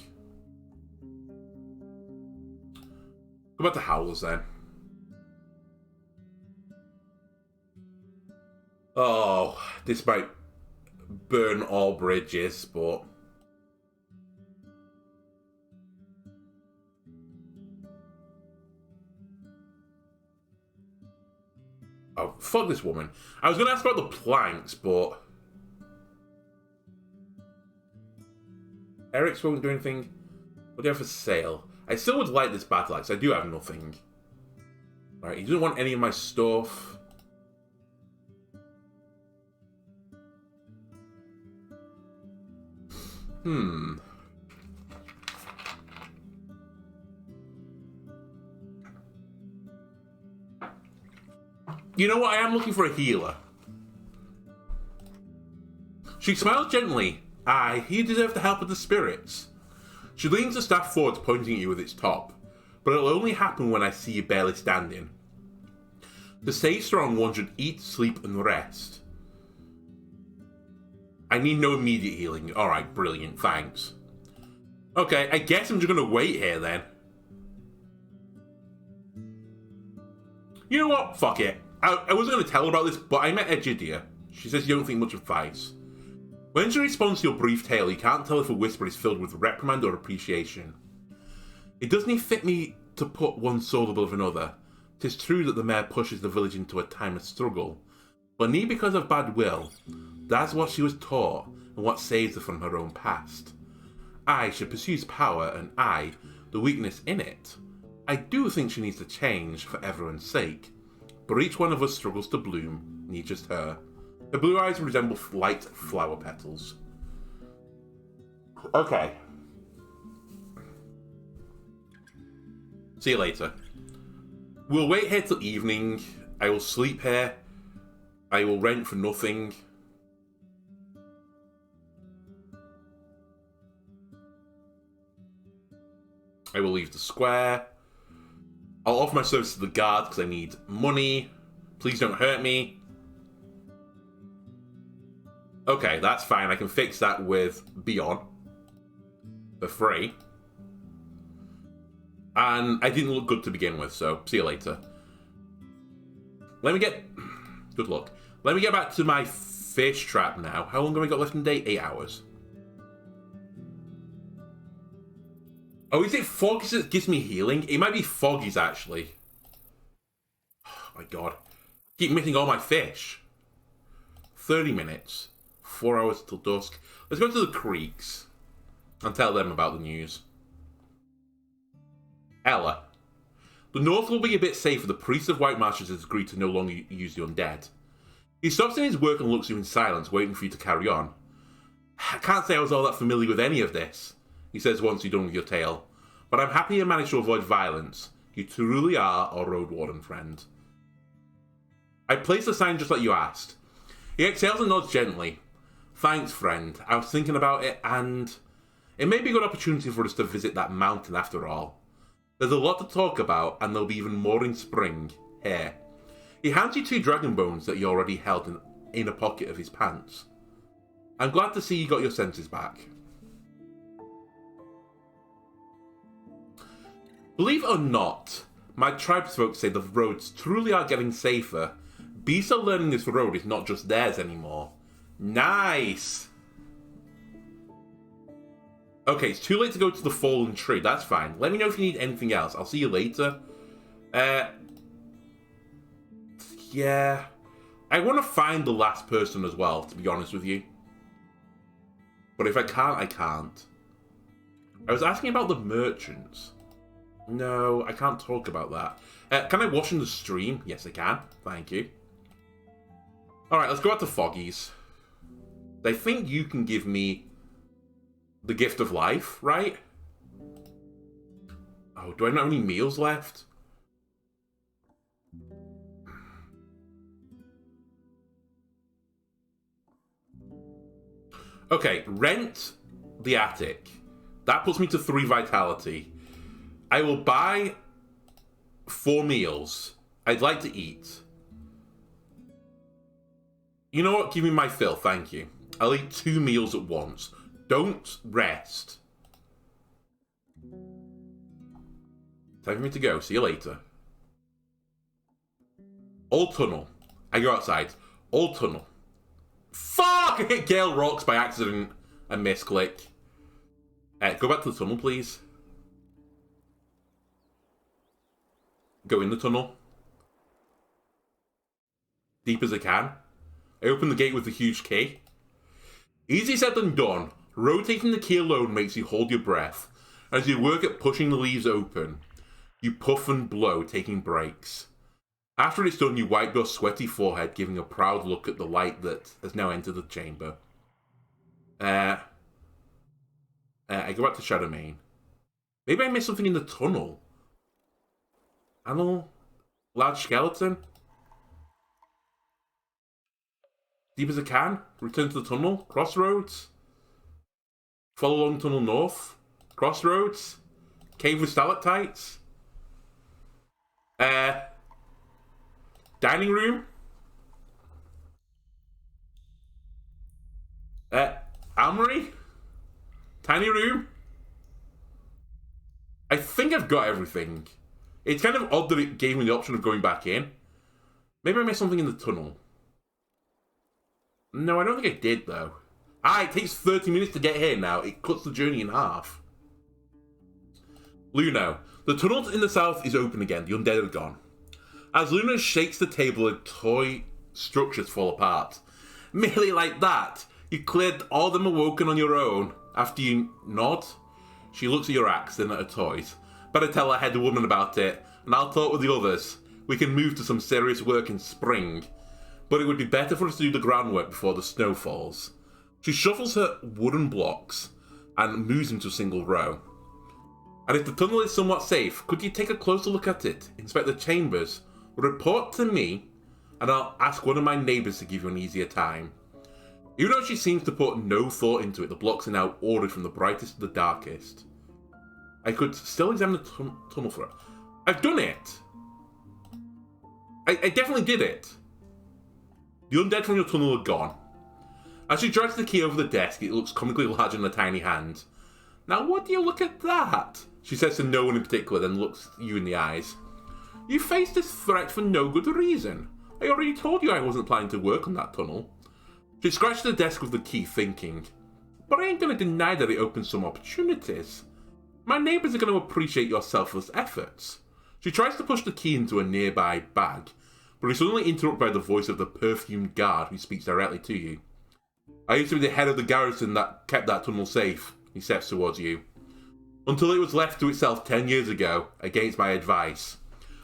Speaker 1: Go back to Howlers then. Oh, this might burn all bridges, but... Oh, fuck this woman. I was going to ask about the planks, but... Eric's won't do anything. What do you have for sale? I still would like this battle axe. I do have nothing. Alright, he doesn't want any of my stuff. You know what? I am looking for a healer. She smiles gently. Aye, you deserve the help of the spirits. She leans the staff forward, pointing at you with its top. But it'll only happen when I see you barely standing. To stay strong, one should eat, sleep, and rest. I need no immediate healing. Alright, brilliant, thanks. Okay, I guess I'm just gonna wait here then. You know what? Fuck it. I wasn't gonna tell her about this, but I met Egidia. She says you don't think much of Vice. When she responds to your brief tale, you can't tell if a whisper is filled with reprimand or appreciation. It doesn't fit me to put one soul above another. 'Tis true that the mare pushes the village into a time of struggle, but not because of bad will. That's what she was taught, and what saves her from her own past. She pursues power, and the weakness in it. I do think she needs to change, for everyone's sake. But each one of us struggles to bloom, not just her. Her blue eyes resemble light flower petals. Okay. See you later. We'll wait here till evening. I will sleep here. I will rent for nothing. I will leave the square. I'll offer my service to the guards because I need money. Please don't hurt me. Okay, that's fine. I can fix that with Beyond. For free. And I didn't look good to begin with, so see you later. Let me get... Good luck. Let me get back to my fish trap now. How long have I got left in the day? 8 hours. Oh, is it Foggies that gives me healing? It might be Foggies, actually. my god. Keep missing all my fish. 30 minutes. 4 hours till dusk. Let's go to the creeks and tell them about the news. Ella. The north will be a bit safer. The priest of White Marshes has agreed to no longer use the undead. He stops in his work and looks at you in silence, waiting for you to carry on. I can't say I was all that familiar with any of this, he says once you're done with your tale. But I'm happy you managed to avoid violence. You truly are our Roadwarden friend. I placed the sign just like you asked. He exhales and nods gently. Thanks, friend. I was thinking about it, and it may be a good opportunity for us to visit that mountain after all. There's a lot to talk about, and there'll be even more in spring. Here. He hands you 2 dragon bones that he already held in a pocket of his pants. I'm glad to see you got your senses back. Believe it or not, my tribesfolk say the roads truly are getting safer. Beasts are learning this road is not just theirs anymore. Nice! Okay, it's too late to go to the fallen tree. That's fine. Let me know if you need anything else. I'll see you later. Yeah. I want to find the last person as well, to be honest with you. But if I can't, I can't. I was asking about the merchants. No, I can't talk about that. Can I wash in the stream? Yes, I can. Thank you. Alright, let's go out to Foggy's. They think you can give me the gift of life, right? Oh, do I not have any meals left? Okay, rent the attic. That puts me to 3 vitality. I will buy 4 meals. I'd like to eat. You know what? Give me my fill, thank you. I'll eat 2 meals at once. Don't rest. Time for me to go. See you later. Old tunnel. I go outside. Old tunnel. Fuck! I hit Gale Rocks by accident. I misclick. Go back to the tunnel, please. Go in the tunnel. Deep as I can. I open the gate with the huge key. Easy said than done. Rotating the key alone makes you hold your breath. As you work at pushing the leaves open, you puff and blow, taking breaks. After it's done, you wipe your sweaty forehead, giving a proud look at the light that has now entered the chamber. I go back to Shadowmane. Maybe I missed something in the tunnel. Animal? Large skeleton? Deep as I can. Return to the tunnel. Crossroads. Follow along tunnel north. Crossroads. Cave with stalactites. Dining room. Armory. Tiny room. I think I've got everything. It's kind of odd that it gave me the option of going back in. Maybe I missed something in the tunnel. No, I don't think I did, though. It takes 30 minutes to get here now. It cuts the journey in half. Luno. The tunnel in the south is open again. The undead are gone. As Luno shakes the table, the toy structures fall apart. Merely like that. You cleared all them awoken on your own. After you nod, she looks at your axe, then at her toys. Better tell her head woman about it, and I'll talk with the others. We can move to some serious work in spring. But it would be better for us to do the groundwork before the snow falls. She shuffles her wooden blocks and moves into a single row. And if the tunnel is somewhat safe, could you take a closer look at it, inspect the chambers, report to me, and I'll ask one of my neighbours to give you an easier time. Even though she seems to put no thought into it, the blocks are now ordered from the brightest to the darkest. I could still examine the tunnel for it. I've done it! I definitely did it! The undead from your tunnel are gone. As she drags the key over the desk, it looks comically large in her tiny hand. Now what do you look at that? She says to no one in particular, then looks you in the eyes. You faced this threat for no good reason. I already told you I wasn't planning to work on that tunnel. She scratched the desk with the key, thinking, but I ain't going to deny that it opens some opportunities. My neighbours are going to appreciate your selfless efforts. She tries to push the key into a nearby bag, but is suddenly interrupted by the voice of the perfumed guard who speaks directly to you. I used to be the head of the garrison that kept that tunnel safe, he steps towards you. Until it was left to itself 10 years ago, against my advice.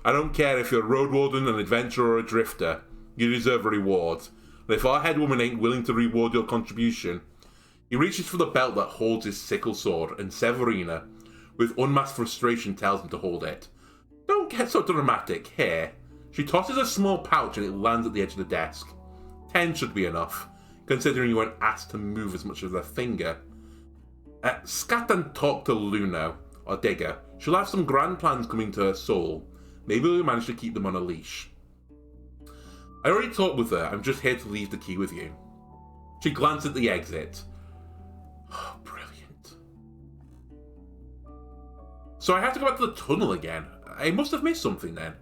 Speaker 1: I don't care if you're a Roadwarden, an adventurer, or a drifter. You deserve a reward. And if our head woman ain't willing to reward your contribution... He reaches for the belt that holds his sickle sword, and Severina, with unmasked frustration, tells him to hold it. Don't get so dramatic, here. She tosses a small pouch and it lands at the edge of the desk. 10 should be enough, considering you weren't asked to move as much as a finger. Scat and talk to Luno, or Digger. She'll have some grand plans coming to her soul. Maybe we'll manage to keep them on a leash. I already talked with her, I'm just here to leave the key with you. She glanced at the exit. Oh, brilliant. So I have to go back to the tunnel again. I must have missed something then.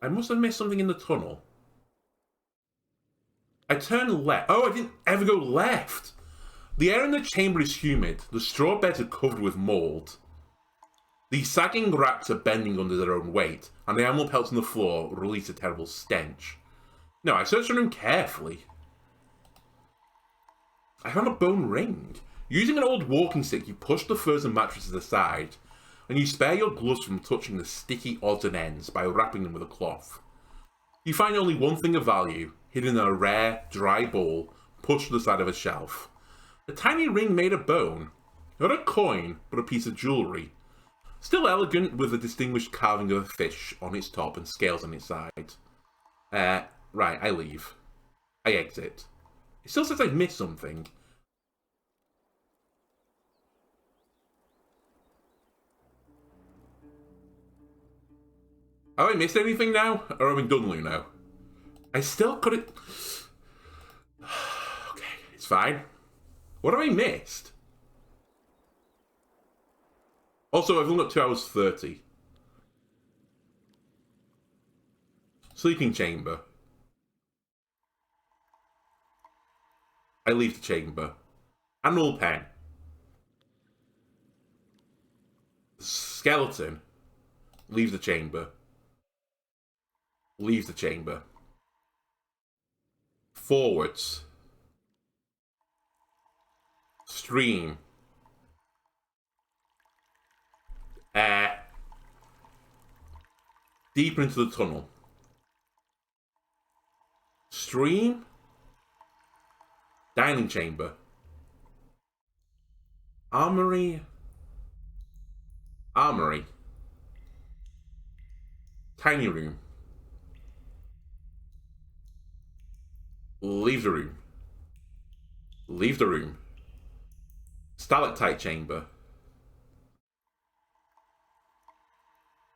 Speaker 1: I must have missed something in the tunnel. I turned left. Oh, I didn't ever go left. The air in the chamber is humid. The straw beds are covered with mould. The sagging racks are bending under their own weight, and the animal pelts on the floor release a terrible stench. No, I searched the room carefully. I found a bone ring. Using an old walking stick, you push the furs and mattresses aside, and you spare your gloves from touching the sticky odds and ends by wrapping them with a cloth. You find only one thing of value, hidden in a rare, dry bowl, pushed to the side of a shelf. A tiny ring made of bone. Not a coin, but a piece of jewellery. Still elegant, with a distinguished carving of a fish on its top and scales on its side. Right, I leave. I exit. It still says I missed something. Have I missed anything now? Or have I done Luno? I still couldn't... Okay, it's fine. What have I missed? Also, I've only got 2 hours 30. Sleeping chamber. I leave the chamber. Annual pen. Skeleton. Leave the chamber. Leave the chamber. Forwards. Stream. Deeper into the tunnel. Stream. Dining chamber. Armory. Armory. Tiny room. Leave the room. Leave the room. Stalactite chamber.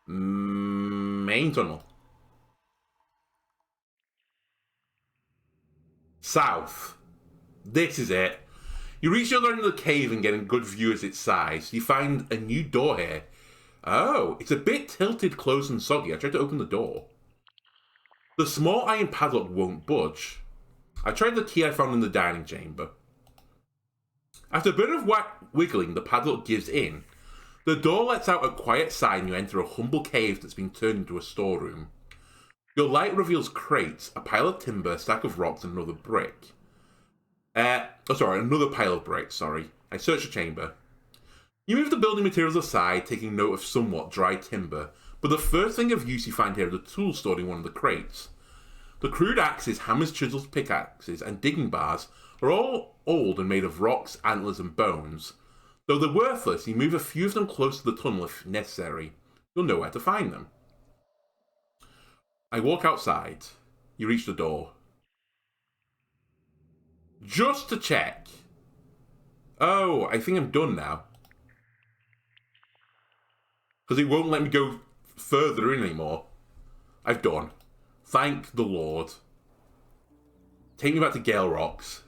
Speaker 1: Main tunnel. South. This is it. You reach the other end of the cave and get a good view at its size. You find a new door here. Oh, it's a bit tilted, closed and soggy. I tried to open the door. The small iron padlock won't budge. I tried the key I found in the dining chamber. After a bit of wiggling, the padlock gives in. The door lets out a quiet sigh and you enter a humble cave that's been turned into a storeroom. Your light reveals crates, a pile of timber, a stack of rocks, and another brick. Another pile of bricks, sorry. I search the chamber. You move the building materials aside, taking note of somewhat dry timber, but the first thing of use you find here are the tools stored in one of the crates. The crude axes, hammers, chisels, pickaxes, and digging bars are all old and made of rocks, antlers, and bones. Though they're worthless, you move a few of them close to the tunnel if necessary. You'll know where to find them. I walk outside. You reach the door. Just to check. Oh, I think I'm done now. Because it won't let me go further in anymore. I've done. Thank the Lord. Take me back to Gale Rocks.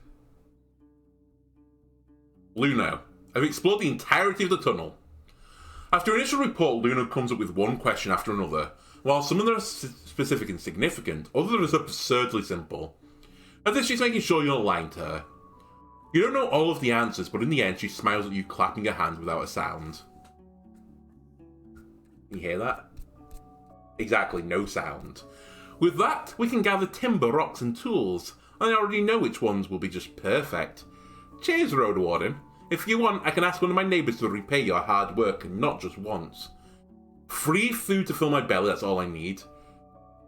Speaker 1: Luno. I've explored the entirety of the tunnel. After initial report, Luno comes up with one question after another. While some of them are specific and significant, others are absurdly simple. As if she's making sure you're not lying to her. You don't know all of the answers, but in the end she smiles at you, clapping her hands without a sound. You hear that? Exactly, no sound. With that, we can gather timber, rocks, and tools. I already know which ones will be just perfect. Cheers, Roadwarden. If you want, I can ask one of my neighbours to repay your hard work, and not just once. Free food to fill my belly, that's all I need.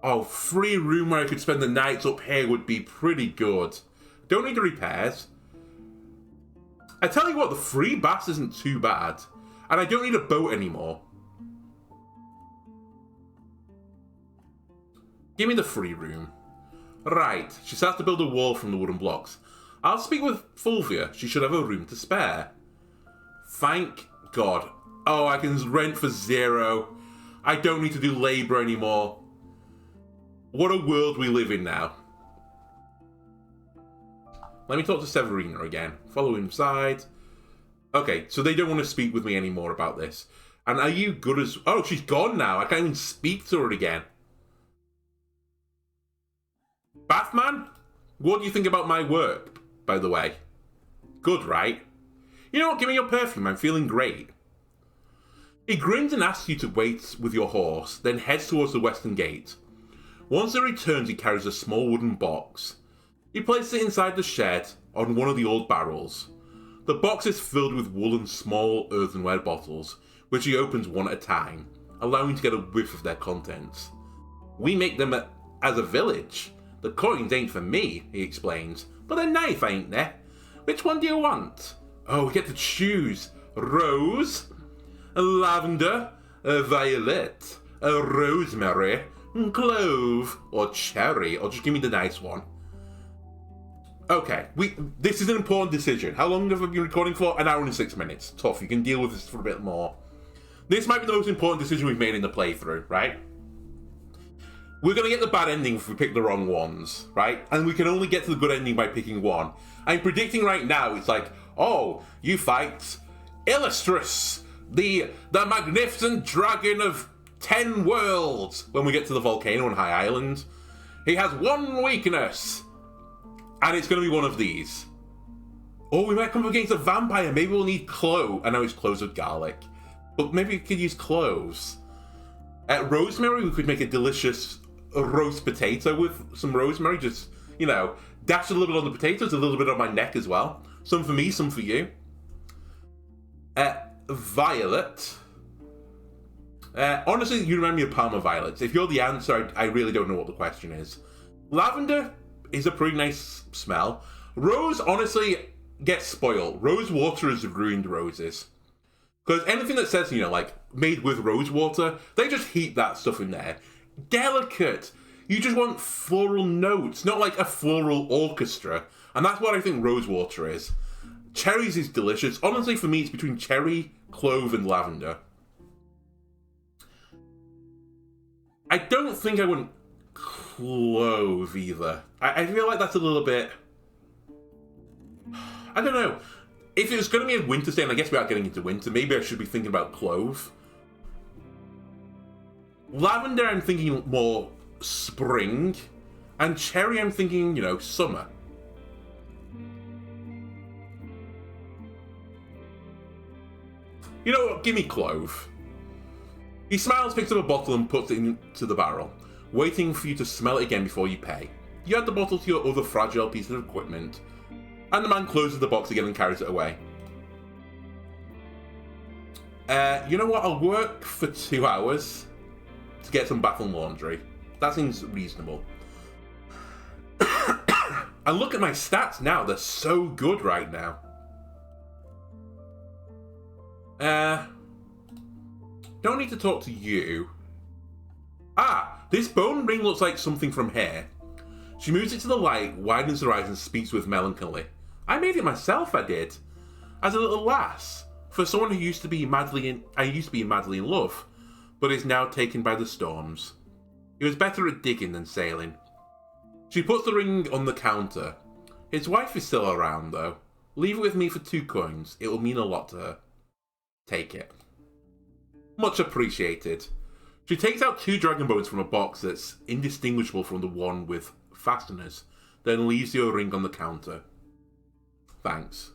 Speaker 1: Oh, free room where I could spend the nights up here would be pretty good. Don't need the repairs. I tell you what, the free bath isn't too bad. And I don't need a boat anymore. Give me the free room. Right, she starts to build a wall from the wooden blocks. I'll speak with Fulvia. She should have a room to spare. Thank God. Oh, I can rent for 0. I don't need to do labour anymore. What a world we live in now. Let me talk to Severina again. Follow inside. Okay, so they don't want to speak with me anymore about this. And are you good as... Oh, she's gone now. I can't even speak to her again. Bathman? What do you think about my work, by the way? Good, right? You know what? Give me your perfume. I'm feeling great. He grins and asks you to wait with your horse, then heads towards the western gate. Once he returns, he carries a small wooden box. He places it inside the shed on one of the old barrels. The box is filled with woolen small earthenware bottles, which he opens one at a time, allowing you to get a whiff of their contents. We make them as a village. The coins ain't for me, he explains, but a knife ain't there. Which one do you want? Oh, we get to choose. Rose, a lavender, a violet, a rosemary, clove, or cherry, or just give me the nice one. Okay, this is an important decision. How long have I been recording for? 1 hour and 6 minutes. Tough, you can deal with this for a bit more. This might be the most important decision we've made in the playthrough, right? We're going to get the bad ending if we pick the wrong ones, right? And we can only get to the good ending by picking one. I'm predicting right now, it's like, oh, you fight Illustrious, the magnificent dragon of 10 worlds, when we get to the volcano on High Island. He has one weakness, and it's going to be one of these. Or we might come up against a vampire. Maybe we'll need cloves. I know it's cloves with garlic, but maybe we could use cloves. Rosemary, we could make a delicious roast potato with some rosemary. Just, you know, dash a little bit on the potatoes, a little bit on my neck as well. Some for me, some for you. Violet. Honestly, you remind me of Palmer violets. If you're the answer, I really don't know what the question is. Lavender is a pretty nice smell. Rose, honestly, gets spoiled. Rose water has ruined roses. Because anything that says, you know, like, made with rose water, they just heat that stuff in there. Delicate. You just want floral notes, not like a floral orchestra. And that's what I think rose water is. Cherries is delicious. Honestly, for me, it's between cherry, clove, and lavender. I don't think I want clove either. I feel like that's a little bit... I don't know. If it was going to be a winter stay, and I guess without getting into winter, maybe I should be thinking about clove. Lavender, I'm thinking more spring. And cherry, I'm thinking, you know, summer. You know what? Give me clove. He smiles, picks up a bottle and puts it into the barrel, waiting for you to smell it again before you pay. You add the bottle to your other fragile piece of equipment, and the man closes the box again and carries it away. You know what? I'll work for 2 hours to get some bath and laundry. That seems reasonable. And look at my stats now. They're so good right now. Don't need to talk to you. Ah, this bone ring looks like something from here. She moves it to the light, widens her eyes, and speaks with melancholy. I made it myself, I did. As a little lass. For someone who used to be madly in love, but is now taken by the storms. He was better at digging than sailing. She puts the ring on the counter. His wife is still around, though. Leave it with me for 2 coins. It will mean a lot to her. Take it. Much appreciated. She takes out 2 dragon bones from a box that's indistinguishable from the one with fasteners, then leaves your ring on the counter. Thanks.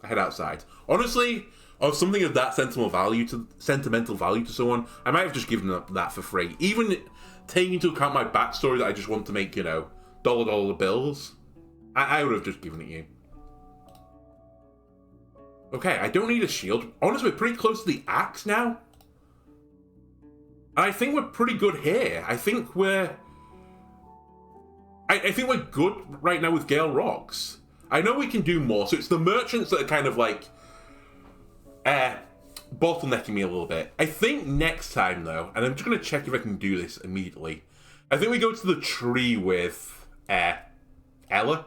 Speaker 1: I head outside. Honestly, or something of that sentimental value to someone, I might have just given them that for free. Even taking into account my backstory that I just want to make, you know, dollar bills, I would have just given it you. Okay, I don't need a shield. Honestly, we're pretty close to the axe now. And I think we're pretty good here. I think we're good right now with Gale Rocks. I know we can do more, so it's the merchants that are kind of like bottlenecking me a little bit. I think next time though, and I'm just gonna check if I can do this immediately. I think we go to the tree with Ella.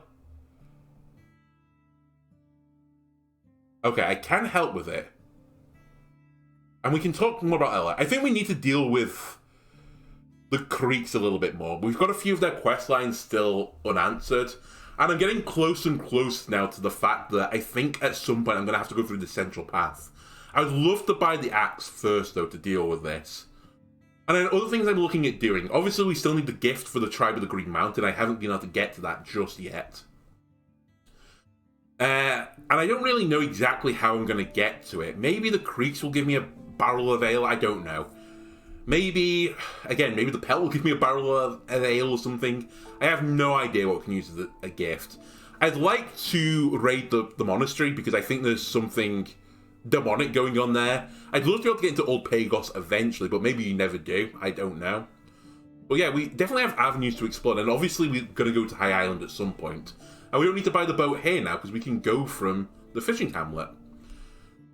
Speaker 1: Okay, I can help with it. And we can talk more about Ella. I think we need to deal with the creeks a little bit more. We've got a few of their quest lines still unanswered. And I'm getting close and close now to the fact that I think at some point I'm going to have to go through the central path. I would love to buy the axe first, though, to deal with this. And then other things I'm looking at doing. Obviously, we still need the gift for the Tribe of the Green Mountain. I haven't been able to get to that just yet. And I don't really know exactly how I'm going to get to it. Maybe the creeks will give me a barrel of ale. I don't know. Maybe the pelt will give me a barrel of ale or something. I have no idea what we can use as a gift. I'd like to raid the monastery because I think there's something demonic going on there. I'd love to be able to get into Old Pagos eventually, but maybe you never do. I don't know. But yeah, we definitely have avenues to explore, and obviously we're going to go to High Island at some point. And we don't need to buy the boat here now because we can go from the fishing hamlet.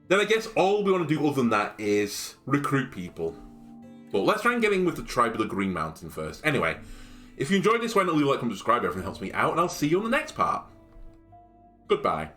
Speaker 1: Then I guess all we want to do other than that is recruit people. But let's try and get in with the Tribe of the Green Mountain first. Anyway, if you enjoyed this, why not leave a like and subscribe? Everything helps me out, and I'll see you on the next part. Goodbye.